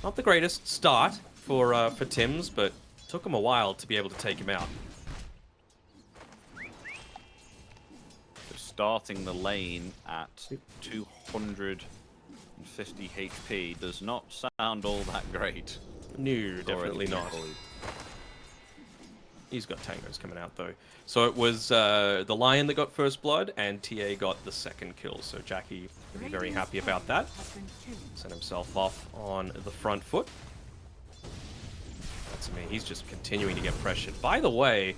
not the greatest start for Tims, but took him a while to be able to take him out. Starting the lane at 250 HP does not sound all that great. No, definitely not. He's got tangos coming out though. So it was the Lion that got first blood, and TA got the second kill. So Jackie will be very happy about that. Sent himself off on the front foot. That's me. He's just continuing to get pressured. By the way,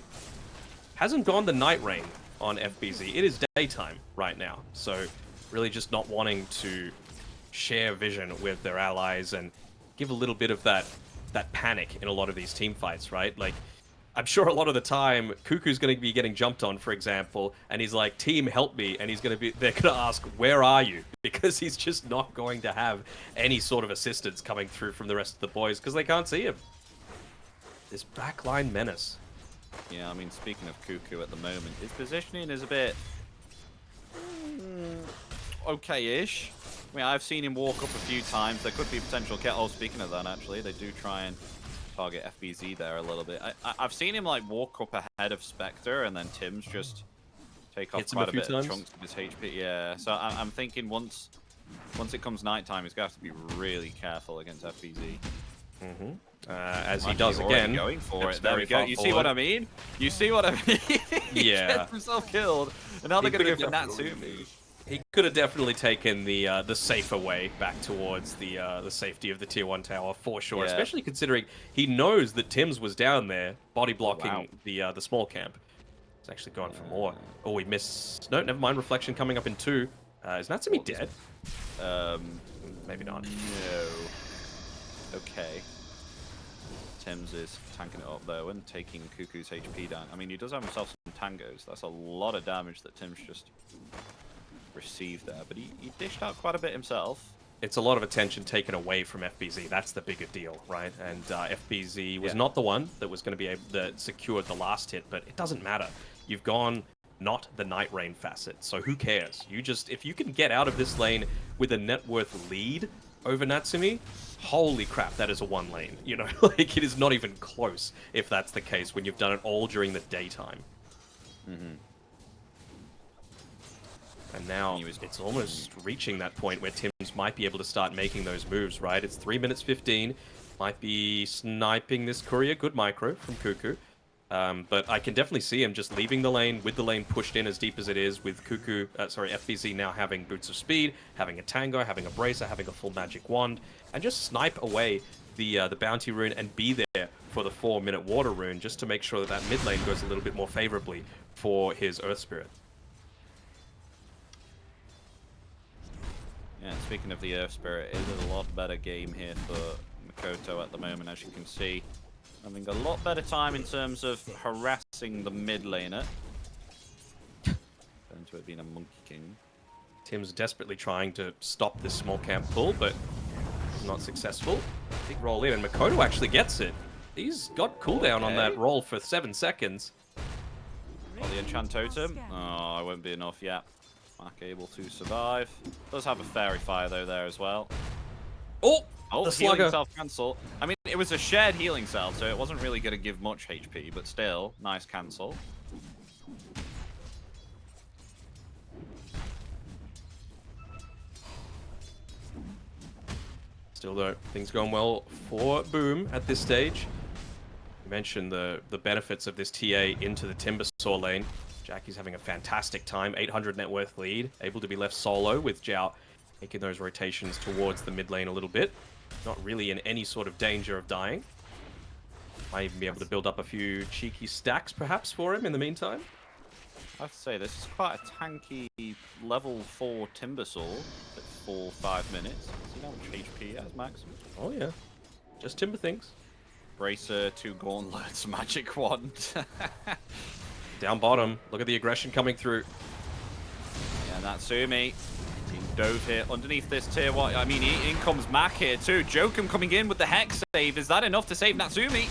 hasn't gone the night rain on FBZ. It is daytime right now. So really just not wanting to share vision with their allies and give a little bit of that panic in a lot of these team fights, right? Like, I'm sure a lot of the time, Cuckoo's going to be getting jumped on, for example, and he's like, team, help me, and they're going to ask, where are you? Because he's just not going to have any sort of assistance coming through from the rest of the boys, because they can't see him. This backline menace. Yeah, I mean, speaking of Cuckoo at the moment, his positioning is a bit okay-ish. I mean, I've seen him walk up a few times. There could be potential get. Oh, speaking of that, actually, they do try and target FBZ there a little bit. I've seen him like walk up ahead of Spectre, and then Tim's just take off quite a bit of chunks of his HP. Yeah, so I'm thinking once it comes nighttime, he's gonna have to be really careful against FBZ. Mm-hmm. As he does again. Going for it. There we go. You see what I mean? You see what I mean? He gets himself killed, and now they're gonna go for Natsumi. He could have definitely taken the safer way back towards the safety of the tier 1 tower for sure. Yeah. Especially considering he knows that Tims was down there body blocking the small camp. He's actually going for more. Oh, we missed. No, never mind. Reflection coming up in 2. Is Natsumi dead? Maybe not. No. Okay. Tims is tanking it up though and taking Cuckoo's HP down. I mean, he does have himself some tangos. That's a lot of damage that Tims just received there, but he dished out quite a bit himself. It's a lot of attention taken away from FBZ. That's the bigger deal, right? And FBZ was not the one that was going to be able that secured the last hit, but it doesn't matter. You've gone not the night rain facet, so who cares? You just, if you can get out of this lane with a net worth lead over Natsumi, holy crap, that is a 1 lane. You know, like, it is not even close if that's the case when you've done it all during the daytime. Mm-hmm. And now it's almost reaching that point where Tims might be able to start making those moves, right? It's 3 minutes 15. Might be sniping this courier. Good micro from Cuckoo. But I can definitely see him just leaving the lane with the lane pushed in as deep as it is, with FBZ now having Boots of Speed, having a Tango, having a Bracer, having a full magic wand, and just snipe away the bounty rune and be there for the 4-minute water rune, just to make sure that mid lane goes a little bit more favorably for his Earth Spirit. Yeah, speaking of the Earth Spirit, it is a lot better game here for Makoto at the moment, as you can see. Having a lot better time in terms of harassing the mid laner. Going to it being a Monkey King. Tim's desperately trying to stop this small camp pull, but not successful. Big roll in, and Makoto actually gets it. He's got cooldown on that roll for 7 seconds. Oh, the enchant totem. Oh, it won't be enough yet. Mac able to survive. Does have a fairy fire though there as well. Oh, the healing slugger. self cancel. I mean, it was a shared healing cell, so it wasn't really going to give much HP, but still, nice cancel. Still though, things going well for Boom at this stage. You mentioned the benefits of this TA into the Timbersaw lane. Jackie's having a fantastic time, 800 net worth lead, able to be left solo with Zhao making those rotations towards the mid lane a little bit. Not really in any sort of danger of dying. Might even be able to build up a few cheeky stacks perhaps for him in the meantime. I have to say, this is quite a tanky level 4 Timbersaw at 4-5 minutes. See how much HP he has, Max? Oh yeah, just Timber things. Bracer, 2 gauntlets, magic wand. Down bottom. Look at the aggression coming through. Yeah, Natsumi being dove here underneath this tier 1. I mean, in comes Mac here too. Jokum coming in with the Hex save. Is that enough to save Natsumi?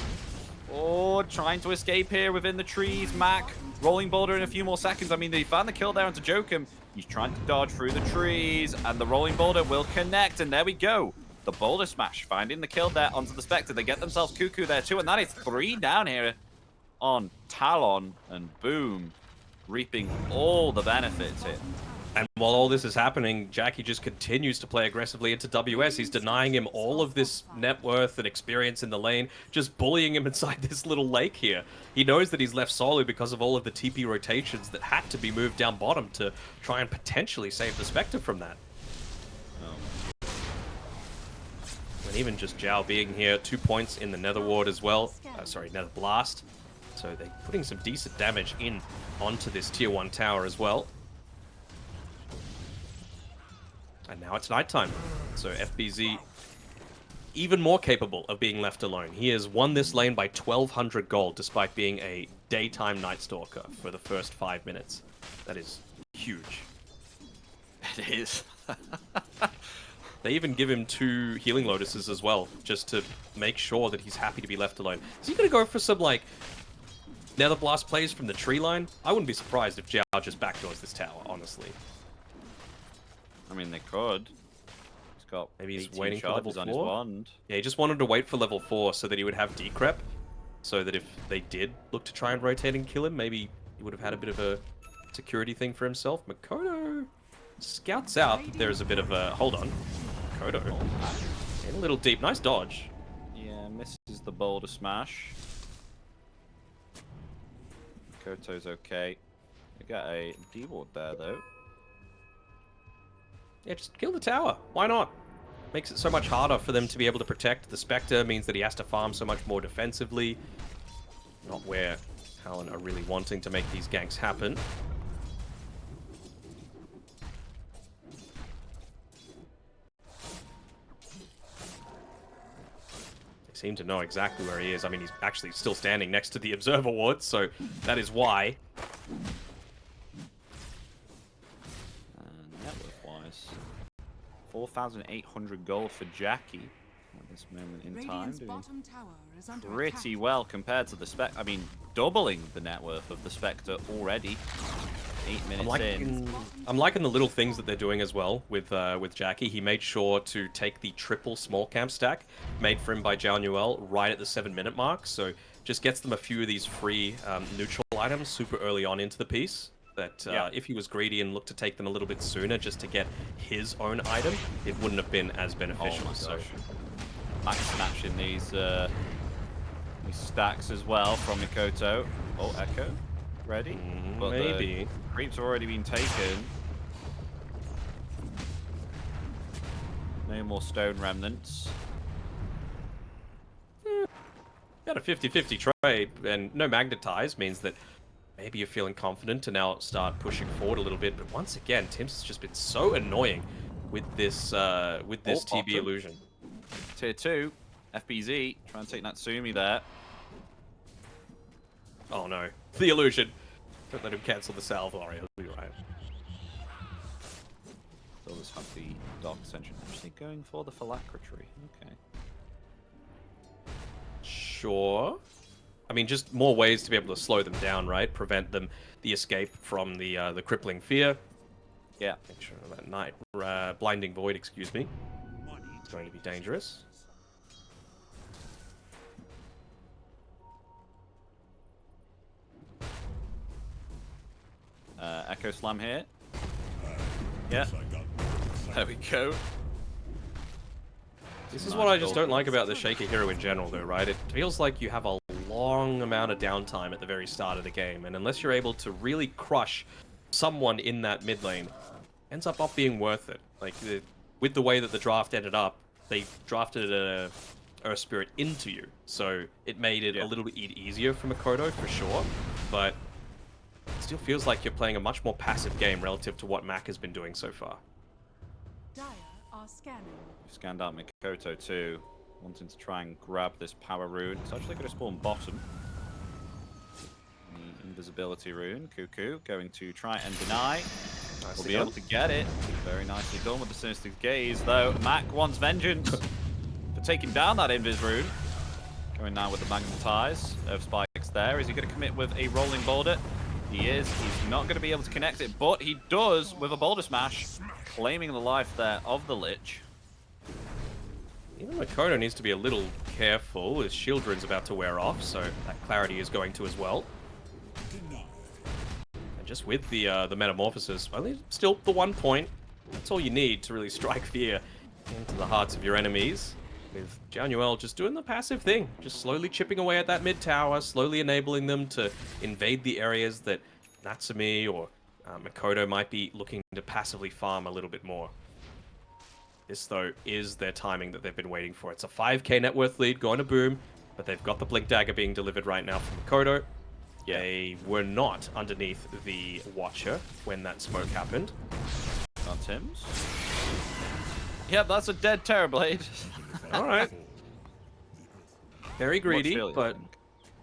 Oh, trying to escape here within the trees. Mac rolling boulder in a few more seconds. I mean, they found the kill there onto Jokum. He's trying to dodge through the trees, and the rolling boulder will connect, and there we go. The boulder smash, finding the kill there onto the Spectre. They get themselves Cuckoo there too, and that is 3 down here on Talon, and boom, reaping all the benefits here. And while all this is happening, Jackie just continues to play aggressively into WS. He's denying him all of this net worth and experience in the lane, just bullying him inside this little lake here. He knows that he's left solo because of all of the TP rotations that had to be moved down bottom to try and potentially save the Spectre from that. And even just Zhao being here, 2 points in the Nether Ward as well. Sorry, Nether Blast. So they're putting some decent damage in onto this tier 1 tower as well. And now it's nighttime. So FBZ even more capable of being left alone. He has won this lane by 1,200 gold despite being a daytime Night Stalker for the first 5 minutes. That is huge. It is. They even give him 2 healing lotuses as well, just to make sure that he's happy to be left alone. Is he going to go for some, like, Nether Blast plays from the tree line? I wouldn't be surprised if Zhao just backdoors this tower, honestly. I mean, they could. He's got Maybe he's 18 waiting for level charges on his 4? wand. Yeah, he just wanted to wait for level 4 so that he would have decrep, so that if they did look to try and rotate and kill him, maybe he would have had a bit of a security thing for himself. Makoto scouts out that there is a bit of a... Hold on. Makoto. In a little deep. Nice dodge. Yeah, misses the boulder smash. Makoto's okay. We got a D-ward there, though. Yeah, just kill the tower. Why not? Makes it so much harder for them to be able to protect. The Spectre means that he has to farm so much more defensively. Not where Talon are really wanting to make these ganks happen. They seem to know exactly where he is. I mean, he's actually still standing next to the Observer Ward, so that is why. Net worth-wise, 4,800 gold for Jackie at this moment in time. Radiant's Doing bottom tower is under pretty attack. well compared to the Spectre. I mean, doubling the net worth of the Spectre already. 8 minutes in. I'm liking the little things that they're doing as well with Jackie. He made sure to take the triple small camp stack made for him by Zhao Nuel right at the 7-minute mark. So just gets them a few of these free neutral items super early on into the piece. That if he was greedy and looked to take them a little bit sooner just to get his own item, it wouldn't have been as beneficial. Oh my So gosh. Max snatching these stacks as well from Mikoto. Oh, Echo. Ready? But maybe. the creeps have already been taken. No more stone remnants. Got a 50-50 trade, and no magnetize means that maybe you're feeling confident to now start pushing forward a little bit. But once again, Tim's has just been so annoying with this TB illusion. Tier 2, FBZ, trying to take Natsumi there. Oh no, the illusion. Don't let him cancel the salvo. He'll be right. They'll just have the Dark Ascension. Actually going for the Phylactery. Okay. Sure. I mean, just more ways to be able to slow them down, right? Prevent them the escape from the crippling fear. Yeah. Make sure that night blinding void, excuse me. It's going to be dangerous. Echo Slam here. Yeah. There we go. This is what I just don't like about the Shaker hero in general, though, right? It feels like you have a long amount of downtime at the very start of the game, and unless you're able to really crush someone in that mid lane, it ends up not being worth it. Like, with the way that the draft ended up, they drafted a Earth Spirit into you, so it made it a little bit easier for Makoto, for sure, but it still feels like you're playing a much more passive game relative to what Mac has been doing so far. Dire are scanning. Scanned out Mikoto too. wanting to try and grab this power rune. It's actually going to spawn bottom. The invisibility rune. Cuckoo going to try and deny. Will be able to get it. Very nicely done with the sinister gaze, though. Mac wants vengeance for taking down that invis rune. Going now with the magnetize of spikes there. Is he going to commit with a rolling boulder? He is. He's not going to be able to connect it, but he does with a boulder smash, claiming the life there of the Lich. Even Makoto needs to be a little careful. His shield rune's about to wear off, so that clarity is going to as well. And just with the metamorphosis, only still the 1 point. That's all you need to really strike fear into the hearts of your enemies. With Januel just doing the passive thing, just slowly chipping away at that mid tower, slowly enabling them to invade the areas that Natsumi or Makoto might be looking to passively farm a little bit more. This, though, is their timing that they've been waiting for. It's a 5k net worth lead going to Boom, but they've got the Blink Dagger being delivered right now from Makoto. Yeah. They were not underneath the Watcher when that smoke happened. On Tim's. Yep, that's a dead Terrorblade. All right. Very greedy, but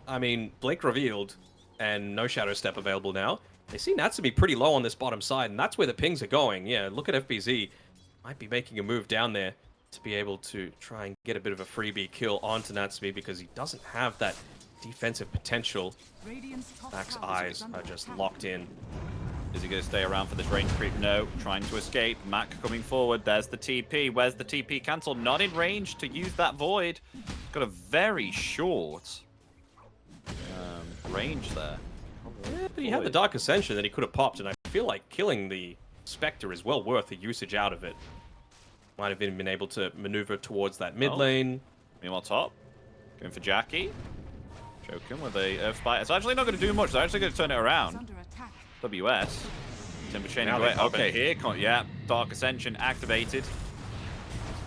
I mean, Blink revealed and no Shadow Step available now. They see Natsumi pretty low on this bottom side, and that's where the pings are going. Yeah, look at FBZ. Might be making a move down there to be able to try and get a bit of a freebie kill onto Natsumi because he doesn't have that defensive potential. Mac's eyes are just locked in. Is he going to stay around for this range creep? No. Trying to escape. Mac coming forward. There's the TP. Where's the TP cancel? Not in range to use that void. Got a very short range there. Yeah, but he had the Dark Ascension that he could have popped, and I feel like killing the Spectre is well worth the usage out of it. Might have been able to maneuver towards that mid lane. Meanwhile, top. Going for Jackie. Joking with a Earth Spite. It's actually not going to do much. They're actually going to turn it around. WS. Timber chaining away. Okay, here. Yeah, Dark Ascension activated.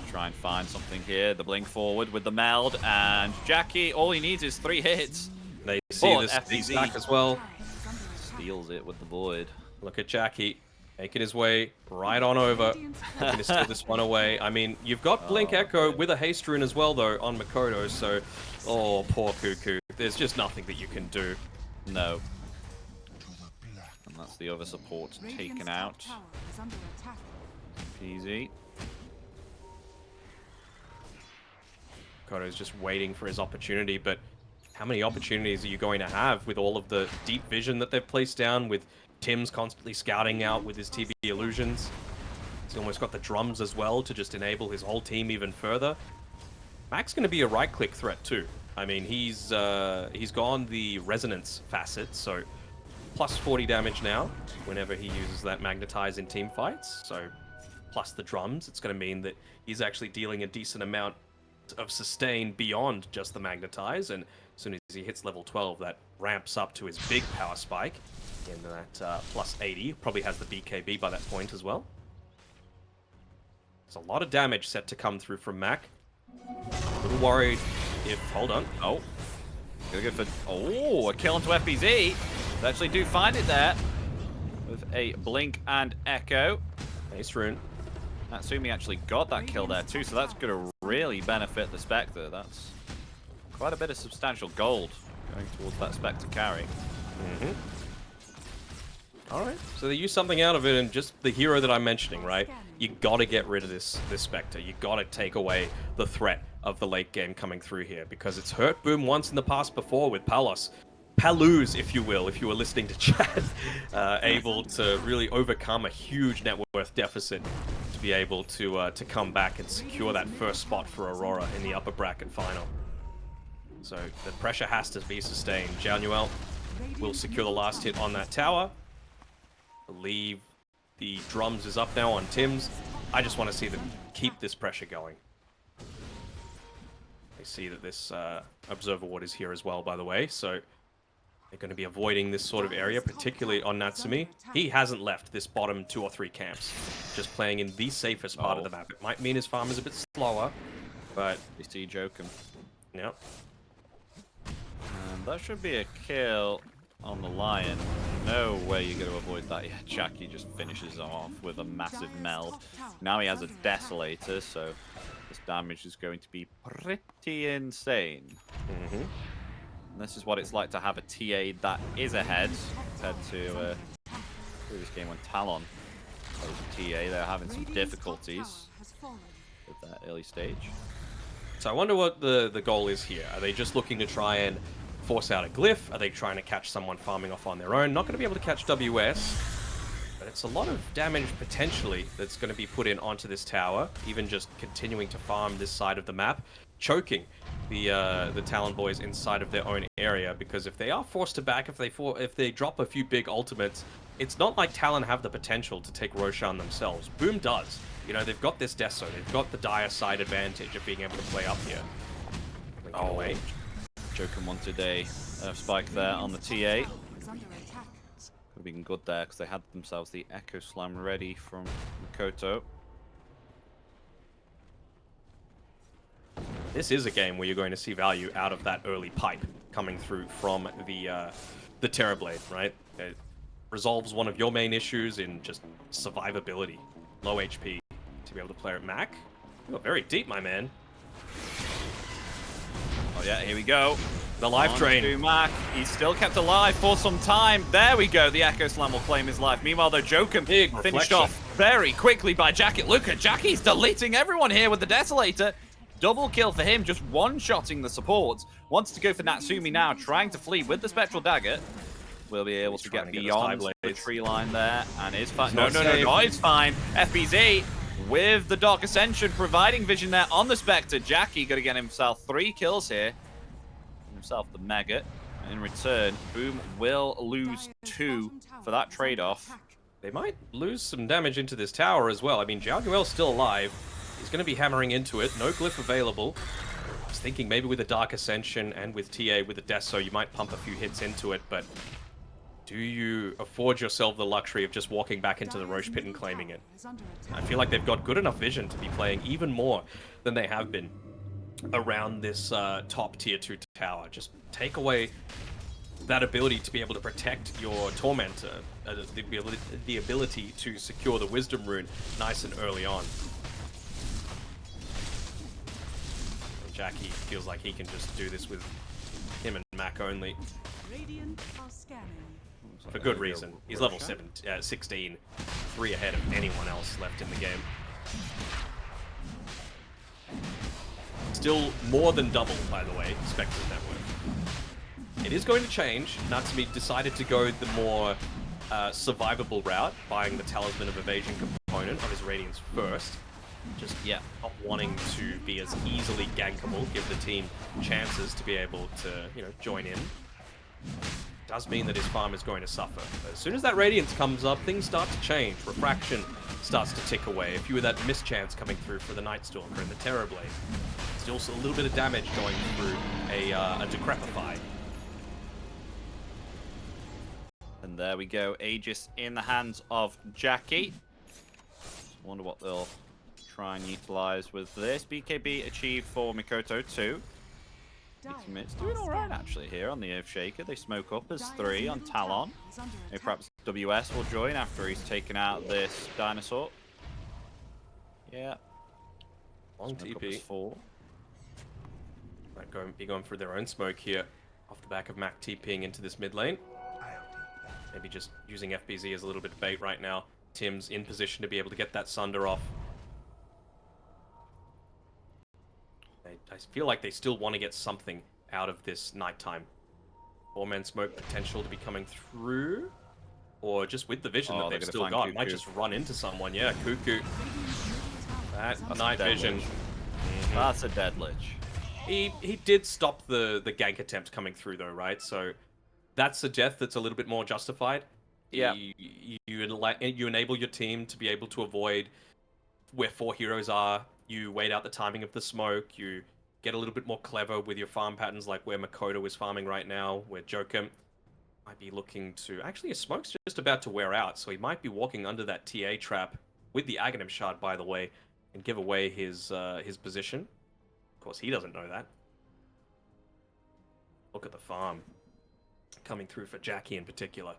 Try and find something here. The blink forward with the meld. And Jackie, all he needs is 3 hits. They see this back as well. Steals it with the void. Look at Jackie. Making his way right on over. Looking to steal this one away. I mean, you've got Blink Echo with a haste rune as well, though, on Makoto. So, oh, poor Cuckoo. There's just nothing that you can do. No. And that's the other support taken out. Easy. Makoto's just waiting for his opportunity, but how many opportunities are you going to have with all of the deep vision that they've placed down, with Tim's constantly scouting out with his TB illusions? He's almost got the drums as well to just enable his whole team even further. Mac's going to be a right-click threat too. I mean, he's gone the resonance facet, so plus 40 damage now whenever he uses that magnetize in team fights. So plus the drums, it's going to mean that he's actually dealing a decent amount of sustain beyond just the magnetize, and as soon as he hits level 12, that ramps up to his big power spike in that plus 80. Probably has the BKB by that point as well. There's a lot of damage set to come through from Mac. A little worried if... Hold on. Oh. Gonna go for... Oh, a kill onto FBZ. They actually do find it there with a blink and echo. Ace rune. Natsumi actually got that kill there too, so that's going to really benefit the Spectre. That's quite a bit of substantial gold going towards that Spectre carry. Alright, so they use something out of it, and just the hero that I'm mentioning, right? You gotta get rid of this Spectre. You gotta take away the threat of the late game coming through here, because it's hurt Boom once in the past before with Palos. Paluz, if you will, if you were listening to chat, able to really overcome a huge net worth deficit to be able to come back and secure that first spot for Aurora in the upper bracket final. So the pressure has to be sustained. Januel will secure the last hit on that tower. I believe the drums is up now on Tim's. I just want to see them keep this pressure going. I see that this Observer Ward is here as well, by the way, so they're going to be avoiding this sort of area, particularly on Natsumi. He hasn't left this bottom 2 or 3 camps, just playing in the safest part of the map. It might mean his farm is a bit slower, but... You see Jokum. Yep. And that should be a kill on the Lion. No way you're going to avoid that. Yeah, Jackie just finishes off with a massive meld. Now he has a Desolator, so this damage is going to be pretty insane. And this is what it's like to have a TA that is ahead compared to previous game when Talon was a TA. They're having some difficulties with that early stage. So I wonder what the goal is here. Are they just looking to try and force out a glyph? Are they trying to catch someone farming off on their own? Not going to be able to catch WS, but it's a lot of damage potentially that's going to be put in onto this tower, even just continuing to farm this side of the map, choking the Talon boys inside of their own area, because if they are forced to back, if they drop a few big ultimates, it's not like Talon have the potential to take Roshan themselves. Boom does. You know, they've got this Deso, they've got the dire side advantage of being able to play up here. Oh, wait. Joker wanted a spike there on the TA. Could have been good there because they had themselves the Echo Slam ready from Mikoto. This is a game where you're going to see value out of that early pipe coming through from the Terrorblade, right? It resolves one of your main issues in just survivability, low HP, to be able to play at Mac. You got very deep, my man. Oh yeah, here we go. The life train. To Mac. He's still kept alive for some time. There we go. The Echo Slam will claim his life. Meanwhile, though, Jokum finished off very quickly by Jackie. Look at Jackie's deleting everyone here with the Desolator. Double kill for him, just one-shotting the supports. Wants to go for Natsumi now, trying to flee with the Spectral Dagger. Will be able to get beyond the tree line there, and is fine. No, it's fine. FBZ with the Dark Ascension, providing vision there on the Spectre. Jackie going to get himself 3 kills here. Himself the Maggot. And in return, Boom will lose 2 for that trade-off. They might lose some damage into this tower as well. I mean, Jiao still alive. He's going to be hammering into it. No glyph available. I was thinking maybe with a Dark Ascension and with TA with the Deso, you might pump a few hits into it, but do you afford yourself the luxury of just walking back into the Rosh pit and claiming it? I feel like they've got good enough vision to be playing even more than they have been around this top tier 2 tower. Just take away that ability to be able to protect your Tormentor, the ability to secure the Wisdom Rune nice and early on. And Jackie feels like he can just do this with him and Mac only. Radiant are scanning. For good reason. He's level 16, 3 ahead of anyone else left in the game. Still more than double, by the way, Spectre's net worth. It is going to change. Natsumi decided to go the more survivable route, buying the Talisman of Evasion component of his Radiance first. Just, yeah, not wanting to be as easily gankable, give the team chances to be able to, you know, join in. Does mean that his farm is going to suffer. But as soon as that Radiance comes up, things start to change. Refraction starts to tick away. A few of that mischance coming through for the Nightstalker and the Terrorblade. Still a little bit of damage going through a Decrepify. And there we go. Aegis in the hands of Jackie. Wonder what they'll try and utilize with this. BKB achieved for Mikoto too. It's doing alright actually here on the Earthshaker. They smoke up as 3 on Talon. Maybe perhaps WS will join after he's taken out this dinosaur. Yeah. Long TP. 4. Might be going for their own smoke here off the back of Mac TPing into this mid lane. Maybe just using FBZ as a little bit of bait right now. Tim's in position to be able to get that Sunder off. I feel like they still want to get something out of this nighttime. 4-man smoke potential to be coming through. Or just with the vision that they've still got. Cuckoo. Might just run into someone. Yeah, Cuckoo. That's night vision. That's a dead lich. He did stop the gank attempt coming through though, right? So that's a death that's a little bit more justified. Yeah. You enable your team to be able to avoid where 4 heroes are. You wait out the timing of the smoke. You get a little bit more clever with your farm patterns, like where Makoto is farming right now, where Jokum might be looking to... Actually, his smoke's just about to wear out, so he might be walking under that TA trap with the Aghanim Shard, by the way, and give away his position. Of course, he doesn't know that. Look at the farm. coming through for Jackie in particular.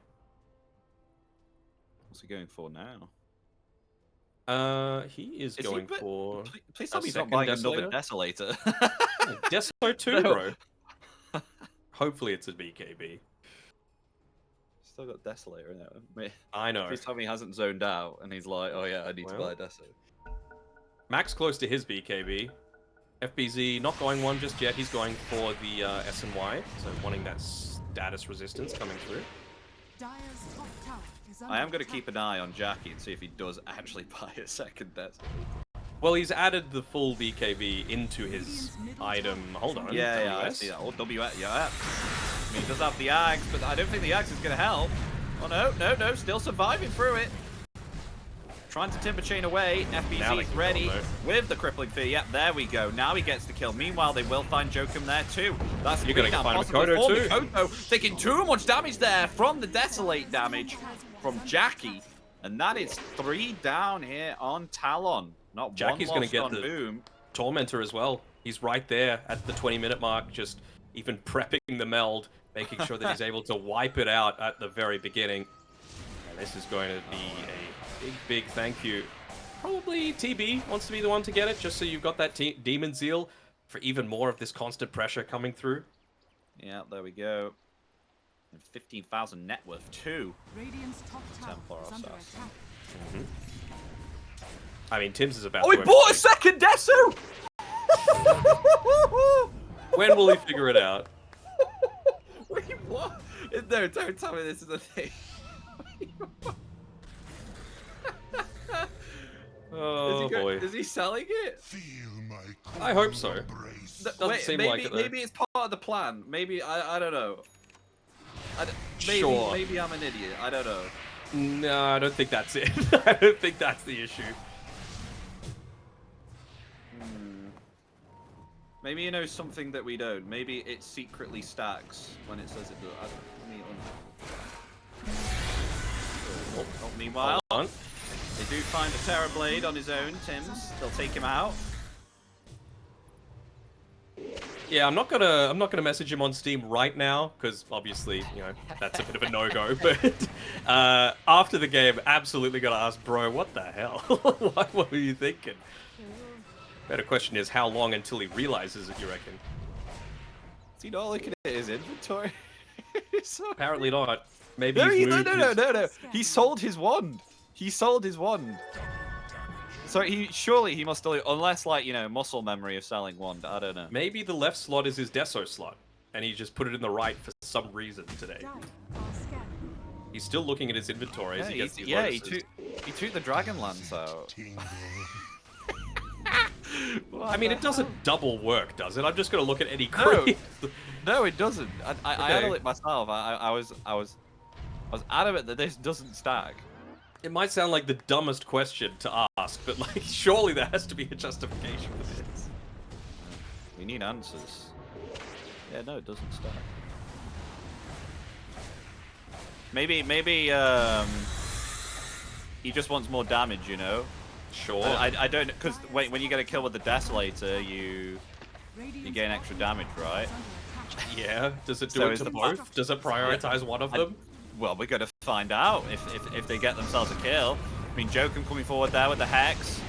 What's he going for now? He is going for. Please tell me he's not second buying Desolator? another Desolator. Deso 2, No. bro. Hopefully it's a BKB. Still got Desolator in there. I know. Please tell me he hasn't zoned out and he's like, oh yeah, I need to buy a Desolator. Max close to his BKB. FBZ not going one just yet. He's going for the SNY, so wanting that status resistance coming through. Dire's top tower is under I am going to attack. keep an eye on Jackie and see if he does actually buy a second Desolator. Well, he's added the full BKB into his item. Hold on. Yeah, I WS. see that. Oh, WS, yeah. I mean, he does have the axe, but I don't think the axe is going to help. Oh, no, still surviving through it. Trying to timber chain away. Now they FBZ's can ready go, with the crippling fear. Yep, there we go. Now he gets the kill. Meanwhile, they will find Jokum there too. That's You're three gonna now, find possibly Mikoto four. too. Mikoto taking too much damage there from the Desolate damage from Jackie. And that is 3 down here on Talon. Not Jackie's one gonna lost get on the Boom. Tormentor as well. He's right there at the 20-minute mark, just even prepping the meld, making sure that he's able to wipe it out at the very beginning. And this is going to be a big thank you. Probably TB wants to be the one to get it, just so you've got that Demon Zeal for even more of this constant pressure coming through. Yeah, there we go. And 15,000 net worth too. Radiant's top tower Templar is under assassin. attack. I mean, Tim's is about Oh, to he bought a second Desu! When will he figure it out? Wait, what? No, don't tell me this is a thing. Oh, boy. Is he selling it? I hope so. Doesn't seem maybe, like it, though. maybe it's part of the plan. Maybe, I don't know. Maybe, Sure. maybe I'm an idiot. I don't know. No, I don't think that's it. I don't think that's the issue. Maybe you know something that we don't. Maybe it secretly stacks when it says it does. I don't, meanwhile, Hold on. they do find a Terrorblade on his own, Tim's. They'll take him out. Yeah, I'm not gonna message him on Steam right now because obviously, you know, that's a bit of a no-go. But after the game, absolutely gonna ask, bro, what the hell? What were you thinking? Better question is, how long until he realizes it? You reckon? Is he not looking at his inventory? Apparently not. Maybe No, he's no, moved no. his- He sold his wand. He sold his wand. So surely he must still, unless like, you know, muscle memory of selling wand. I don't know. Maybe the left slot is his Deso slot, and he just put it in the right for some reason today. Dire are scanning. He's still looking at his inventory as he gets these he bonuses. took the Dragonlance out. I mean, it doesn't double work, does it? I'm just gonna look at any No. creep. No, it doesn't. I Okay. handle it myself. I was adamant that this doesn't stack. It might sound like the dumbest question to ask, but like, surely there has to be a justification for this. We need answers. Yeah, no, it doesn't stack. Maybe he just wants more damage, you know. Sure. I don't, because when you get a kill with the Desolator, you Radiant's gain extra damage, right? is under attack. Yeah. Does it do So it is to the both? Does it prioritize one of them? Well, we're going to find out if they get themselves a kill. I mean, Jokum coming forward there with the Hex.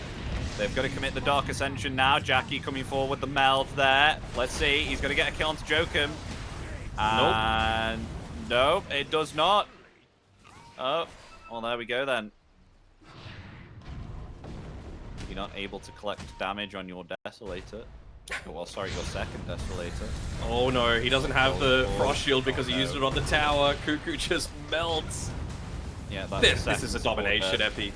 They've got to commit the Dark Ascension now. Jackie coming forward with the Meld there. Let's see. He's going to get a kill onto Jokum. And nope, it does not. Oh, well, there we go then. You're not able to collect damage on your Desolator. Well, sorry, your second Desolator. Oh no, he doesn't have the Oh, Frost Shield because he no. used it on the tower. Cuckoo just melts. Yeah, that's This the is a second domination, support there. Epi.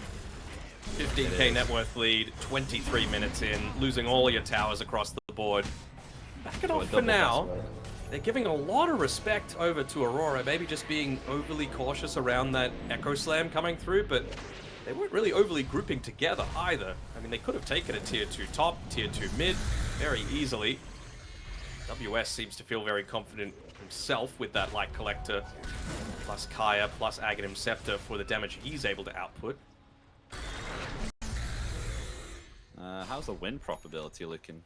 15k net worth lead, 23 minutes in, losing all your towers across the board. Back it So a off for double now. Desolator. They're giving a lot of respect over to Aurora, maybe just being overly cautious around that Echo Slam coming through, but they weren't really overly grouping together either. I mean, they could have taken a tier 2 top, tier 2 mid very easily. WS seems to feel very confident himself with that Light Collector, plus Kaya, plus Aghanim Scepter for the damage he's able to output. How's the win probability looking?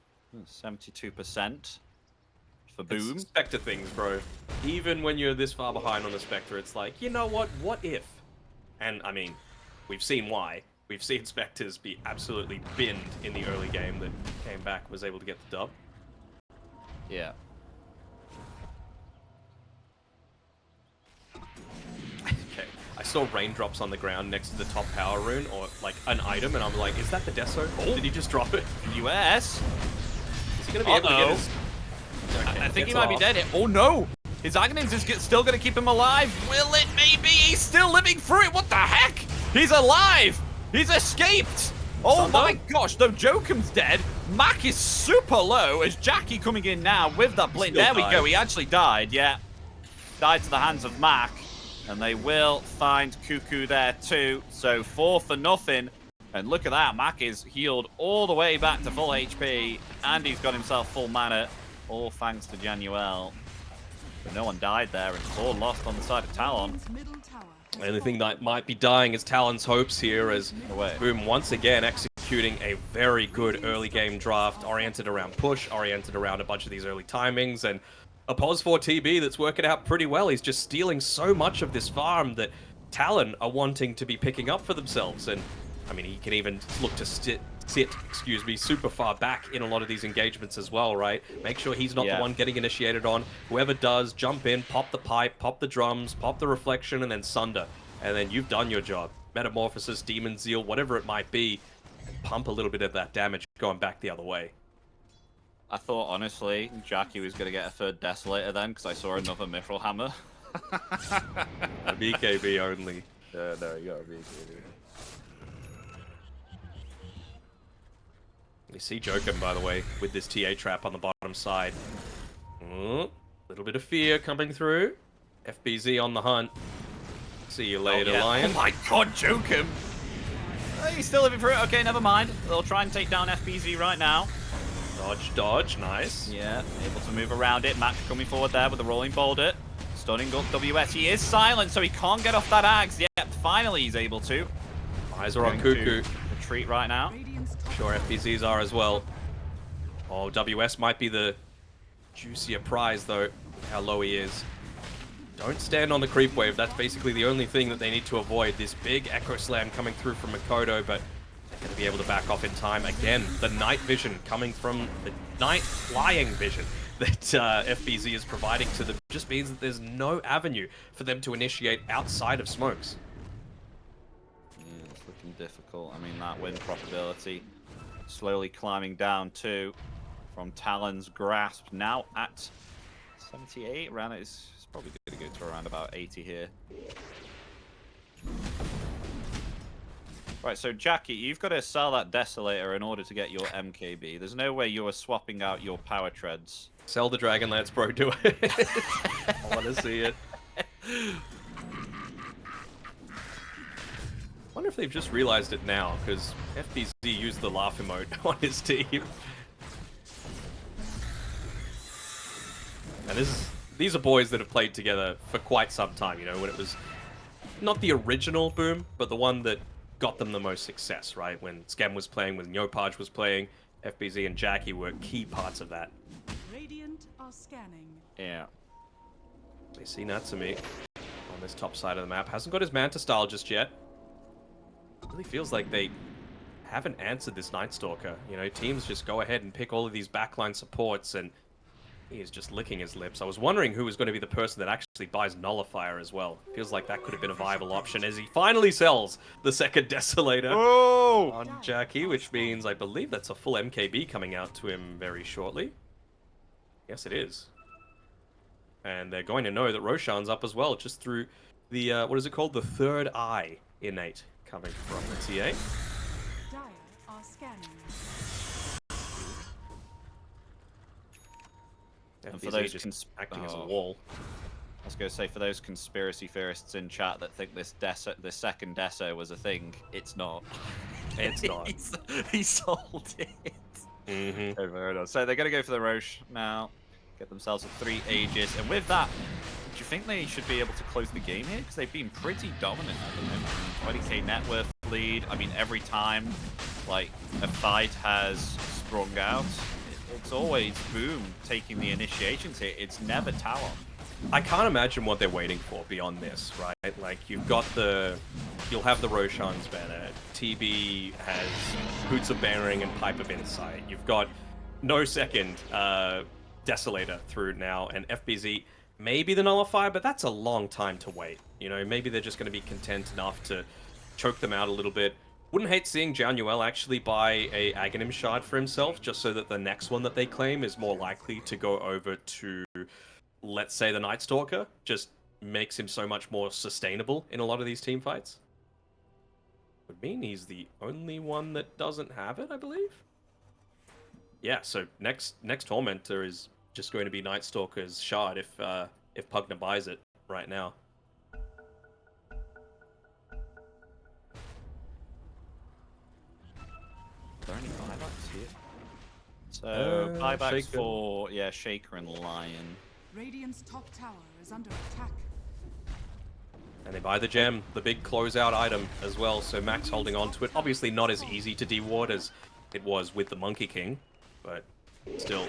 72% for Boom. It's Spectre things, bro. Even when you're this far behind on the Spectre, it's like, you know what if? And, I mean, we've seen why. We've seen Spectres be absolutely binned in the early game that came back, was able to get the dub. Yeah. Okay, I saw raindrops on the ground next to the top power rune, or like an item, and I'm like, is that the Deso? Oh. Did he just drop it? US. Is he gonna be able to get his... Okay, I think he gets might be off. dead. Oh no! His Aghanim's is still going to keep him alive. Will it? Maybe. He's still living through it. What the heck? He's alive. He's escaped. Oh my gosh. Though Jokum's dead. Mac is super low as Jackie coming in now with that blink. Still There we died. go. He actually died. Yeah. Died to the hands of Mac. And they will find Cuckoo there too. So 4 for nothing. And look at that. Mac is healed all the way back to full HP. And he's got himself full mana. All thanks to Januel. But no one died there, and it's all lost on the side of Talon. Radiant's middle tower has The only thing fallen. that might be dying is Talon's hopes here, as Away. Boom once again executing a very good early game draft, oriented around push, oriented around a bunch of these early timings, and a pos 4 TB that's working out pretty well. He's just stealing so much of this farm that Talon are wanting to be picking up for themselves, and I mean, he can even look to sit, super far back in a lot of these engagements as well, right? Make sure he's not the one getting initiated on. Whoever does, jump in, pop the pipe, pop the drums, pop the reflection, and then sunder. And then you've done your job. Metamorphosis, Demon Zeal, whatever it might be, pump a little bit of that damage going back the other way. I thought, honestly, Jackie was going to get a third Desolator then, because I saw another Mithril Hammer. A BKB only. Yeah, no, you got a BKB. You see Jokum, by the way, with this TA trap on the bottom side. Little bit of fear coming through. FBZ on the hunt. See you later, Lion. Oh my god, Jokum! He's still living through it. Okay, never mind. They'll try and take down FBZ right now. Dodge, dodge, nice. Yeah, able to move around it. Mac coming forward there with a rolling boulder. Stunning up WS. He is silent, so he can't get off that axe. Yep, finally he's able to. Eyes are on Going to Cuckoo. retreat right now. Radiant's top Sure, FBZs are as well. Oh, WS might be the juicier prize, though, how low he is. Don't stand on the creep wave. That's basically the only thing that they need to avoid. This big Echo Slam coming through from Makoto, but they're going to be able to back off in time. Again, the night vision coming from the night flying vision that FBZ is providing to them just means that there's no avenue for them to initiate outside of smokes. Yeah, it's looking difficult. I mean, that win probability slowly climbing down too from Talon's grasp. Now at 78. Around it's probably going to go to around about 80 here. Right, so Jackie, you've got to sell that Desolator in order to get your MKB. There's no way you're swapping out your power treads. Sell the Dragonlance, bro. Do it. I want to see it. Wonder if they've just realized it now, because FBZ used the laugh emote on his team. And these are boys that have played together for quite some time, you know, when it was not the original Boom, but the one that got them the most success, right? When Scam was playing, when Nyopaj was playing, FBZ and Jackie were key parts of that. Radiant are scanning. Yeah. They see Natsumi on this top side of the map. Hasn't got his Manta style just yet. Really feels like they haven't answered this Night Stalker. You know, teams just go ahead and pick all of these backline supports, and he is just licking his lips. I was wondering who was going to be the person that actually buys Nullifier as well. Feels like that could have been a viable option as he finally sells the second Desolator on Jackie, which means I believe that's a full MKB coming out to him very shortly. Yes, it is. And they're going to know that Roshan's up as well, just through the, what is it called? The third eye innate coming from the TA. Dire are scanning. And for FBZ those just acting as a wall. I was going to say, for those conspiracy theorists in chat that think this second Deso was a thing, it's not. It's not. He sold it. Mm-hmm. Over. So they're going to go for the Rosh now, get themselves a 3 Aegis, and with that, do you think they should be able to close the game here? Because they've been pretty dominant at the moment. 20k net worth lead. I mean, every time like a fight has sprung out, It's always Boom taking the initiations here. It's never Talon. I can't imagine what they're waiting for beyond this, right? Like, you've got you'll have the Roshan's banner. TB has Boots of Bearing and Pipe of Insight. You've got no second Desolator through now, and FBZ, maybe the Nullifier, but that's a long time to wait. You know, maybe they're just going to be content enough to choke them out a little bit. Wouldn't hate seeing Januel actually buy a Aghanim Shard for himself, just so that the next one that they claim is more likely to go over to, let's say, the Night Stalker. Just makes him so much more sustainable in a lot of these team fights. Would mean he's the only one that doesn't have it, I believe. Yeah, so next Tormentor is just going to be Night Stalker's Shard if Pugna buys it right now. Are there any buybacks here? So buybacks Shaker. for Shaker and Lion. Radiant's top tower is under attack. And they buy the gem, the big closeout item as well, so Max holding on to it. Obviously not as easy to deward as it was with the Monkey King, but still,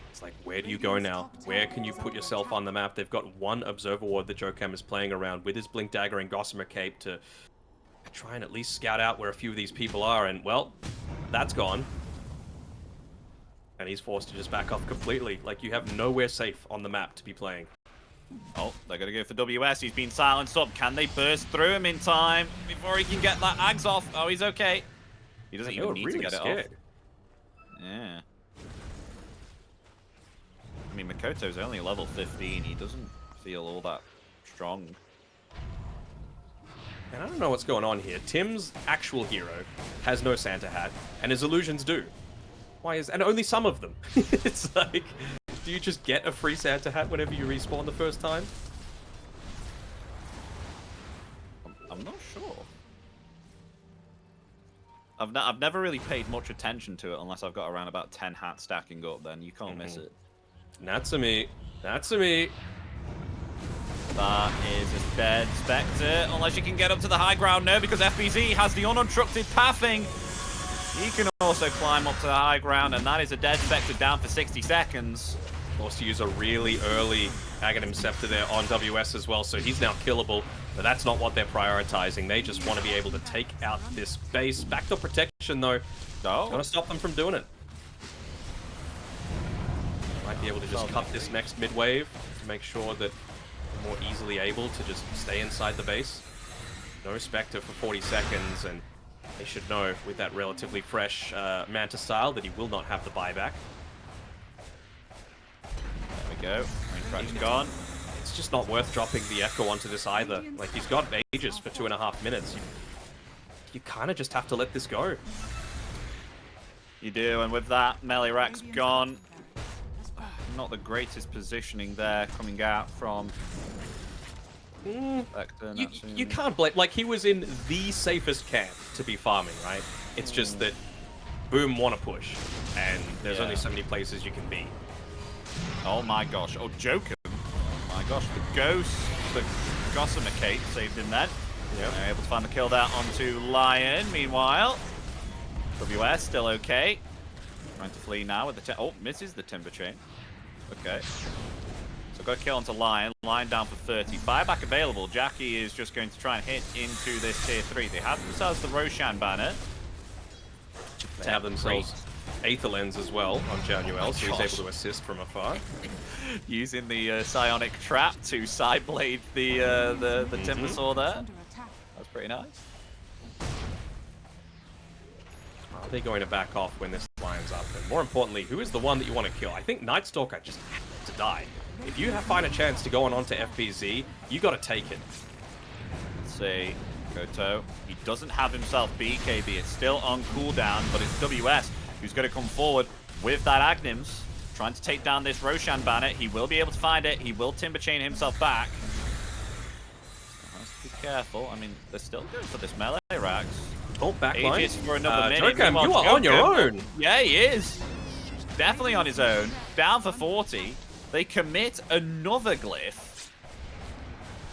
it's like, where do you go now? Where can you put yourself on the map? They've got one Observer Ward that Jokam is playing around with his Blink Dagger and Gossamer Cape to try and at least scout out where a few of these people are, and, well, that's gone. And he's forced to just back off completely. Like, you have nowhere safe on the map to be playing. Oh, they're going to go for WS. He's been silenced up. Can they burst through him in time before he can get that Ags off? Oh, he's okay. He doesn't even need to get it off. Yeah. I mean, Makoto's only level 15. He doesn't feel all that strong. And I don't know what's going on here. Tim's actual hero has no Santa hat, and his illusions do. And only some of them. It's like, do you just get a free Santa hat whenever you respawn the first time? I'm not sure. I've never really paid much attention to it unless I've got around about 10 hats stacking up. Then you can't miss it. Natsumi. Natsumi. That is a dead Spectre, unless you can get up to the high ground now, because FBZ has the unobstructed pathing. He can also climb up to the high ground, and that is a dead Spectre down for 60 seconds. Forced to use a really early Aghanim Scepter there on WS as well, so he's now killable, but that's not what they're prioritizing. They just want to be able to take out this base. Backdoor protection, though, going to stop them from doing it. Might be able to just cut this next mid-wave to make sure that more easily able to just stay inside the base. No Spectre for 40 seconds, and they should know with that relatively fresh Manta style that he will not have the buyback. There we go. Raintrap's gone. It's just not worth dropping the Echo onto this either. Like, he's got Aegis for 2.5 minutes. You kind of just have to let this go. You do, and with that, melee rack's gone. Not the greatest positioning there coming out from Spectre. You can't blame. Like, he was in the safest camp to be farming, right? It's just that Boom want to push, and there's only so many places you can be. Oh my gosh. Oh, Joker. Oh my gosh. The Ghost, the Gossamer Cape saved him then. Yep. They're able to find the kill there onto Lion. Meanwhile, WS still okay. Trying to flee now with the... Oh, misses the Timber Chain. Okay. So got a kill onto Lion. Lion down for 30. Buyback available. Jackie is just going to try and hit into this tier 3. They have themselves the Roshan banner. They have themselves Aether Lens as well on Januel, so he's able to assist from afar. Using the psionic trap to side blade the Timber Saw there. That's pretty nice. Are they going to back off when this lines up? And more importantly, who is the one that you want to kill? I think Night Stalker just has to die. If you find a chance to go on to FPZ, you got to take it. Let's see. Koto. He doesn't have himself BKB. It's still on cooldown, but it's WS who's going to come forward with that Agnims, trying to take down this Roshan banner. He will be able to find it. He will Timber Chain himself back. So has to be careful. I mean, they're still going for this melee racks. Oh, backline. Aegis for another minute. Jokam, you are on your own. Yeah, he is. Definitely on his own. Down for 40. They commit another glyph.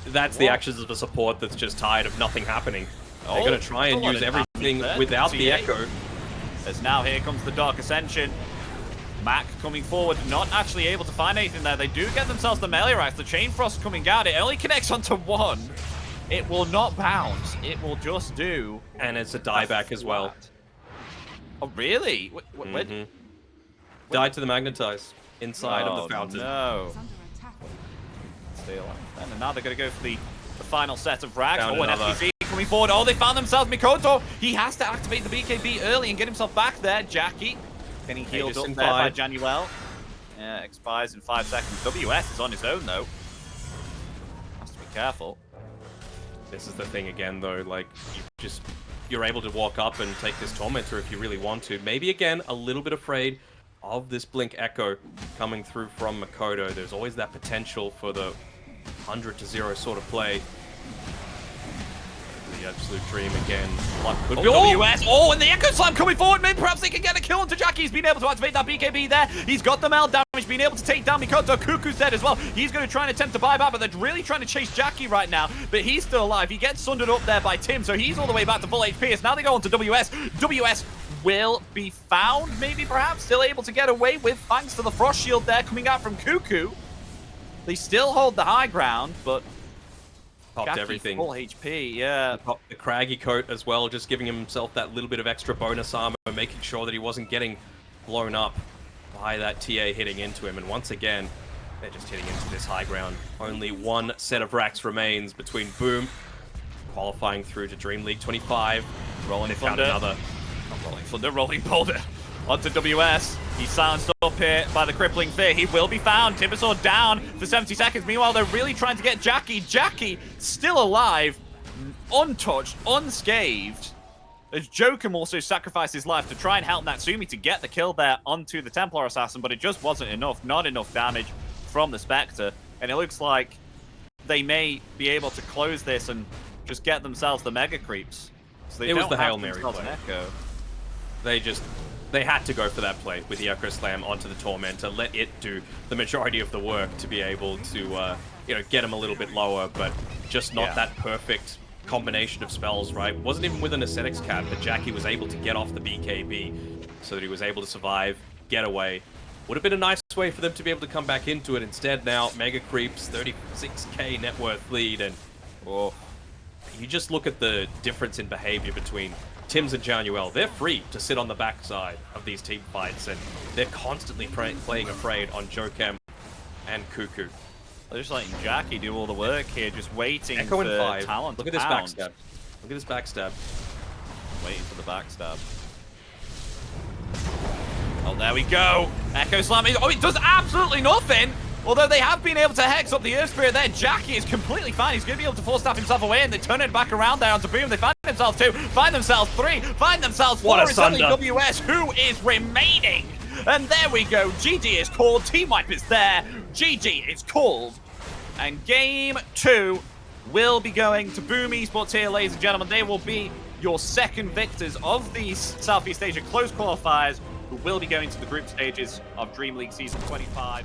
That's the actions of the support that's just tired of nothing happening. They're going to try and use everything without the Echo. As now here comes the Dark Ascension. Mac coming forward, not actually able to find anything there. They do get themselves the melee racks. The Chain Frost coming out. It only connects onto one. It will not bounce. It will just do. And it's a dieback as well. Oh, really? Died to the magnetize inside of the fountain. No. Is under attack. Stay alive. And now they're going to go for the final set of rags. Found Oh, an another. FPV coming forward. Oh, they found themselves Mikoto. He has to activate the BKB early and get himself back there. Jackie getting healed up in there by 5. Januel. Yeah, expires in 5 seconds. WS is on his own, though. Has to be careful. This is the thing again, though. Like, you're able to walk up and take this Tormentor if you really want to. Maybe, again, a little bit afraid of this Blink Echo coming through from Mikoto. There's always that potential for the 100-0 sort of play. The absolute dream again. Luck could be. WS. Oh, and the Echo Slam coming forward. Maybe perhaps they can get a kill onto Jackie. He's been able to activate that BKB there. He's got the meld damage, being able to take down Mikoto. Cuckoo's dead as well. He's going to try and attempt to buy back, but they're really trying to chase Jackie right now. But he's still alive. He gets sundered up there by Tim, so he's all the way back to full HP. As now they go on to WS. WS will be found, maybe perhaps still able to get away with, thanks to the Frost Shield there coming out from Cuckoo. They still hold the high ground, but Popped Jackie everything. full HP, yeah. Popped the craggy coat as well, just giving himself that little bit of extra bonus armor, making sure that he wasn't getting blown up by that TA hitting into him. And once again, they're just hitting into this high ground. Only one set of racks remains between Boom qualifying through to DreamLeague 25. Rolling They found Thunder. another. Not Rolling Thunder, Rolling Boulder. Onto WS. He's silenced up here by the crippling fear. He will be found. Timbersaw down for 70 seconds. Meanwhile, they're really trying to get Jackie. Jackie still alive, untouched, unscathed. As Jokum also sacrificed his life to try and help Natsumi to get the kill there onto the Templar Assassin, but it just wasn't enough. Not enough damage from the Spectre. And it looks like they may be able to close this and just get themselves the Mega Creeps. So they It was don't the have Hail Mary themselves play. an Echo. They had to go for that play with the Echo Slam onto the Tormentor, let it do the majority of the work to be able to, get him a little bit lower, but just not that perfect combination of spells, right? Wasn't even with an Ascetics cap, but Jackie was able to get off the BKB so that he was able to survive, get away. Would have been a nice way for them to be able to come back into it. Instead, now, Mega Creeps, 36k net worth lead, and you just look at the difference in behavior between Tims and Januel. They're free to sit on the backside of these team fights, and they're constantly playing afraid on Jokem and Cuckoo. They're just letting Jackie do all the work here, just waiting Echo for in 5. Talon to Look at this pound. backstab. Look at this backstab. Waiting for the backstab. Oh, there we go. Echo slamming. Oh, it does absolutely nothing. Although they have been able to hex up the Earth Spirit there, Jackie is completely fine. He's going to be able to force staff himself away, and they turn it back around there onto Boom. They find themselves 2, find themselves 3, find themselves 4. What a It's only sunder. WS who is remaining. And there we go. GG is called. Team Wipe is there. GG is called. And game 2 will be going to Boom Esports here, ladies and gentlemen. They will be your second victors of these Southeast Asia closed qualifiers, who will be going to the group stages of DreamLeague Season 25.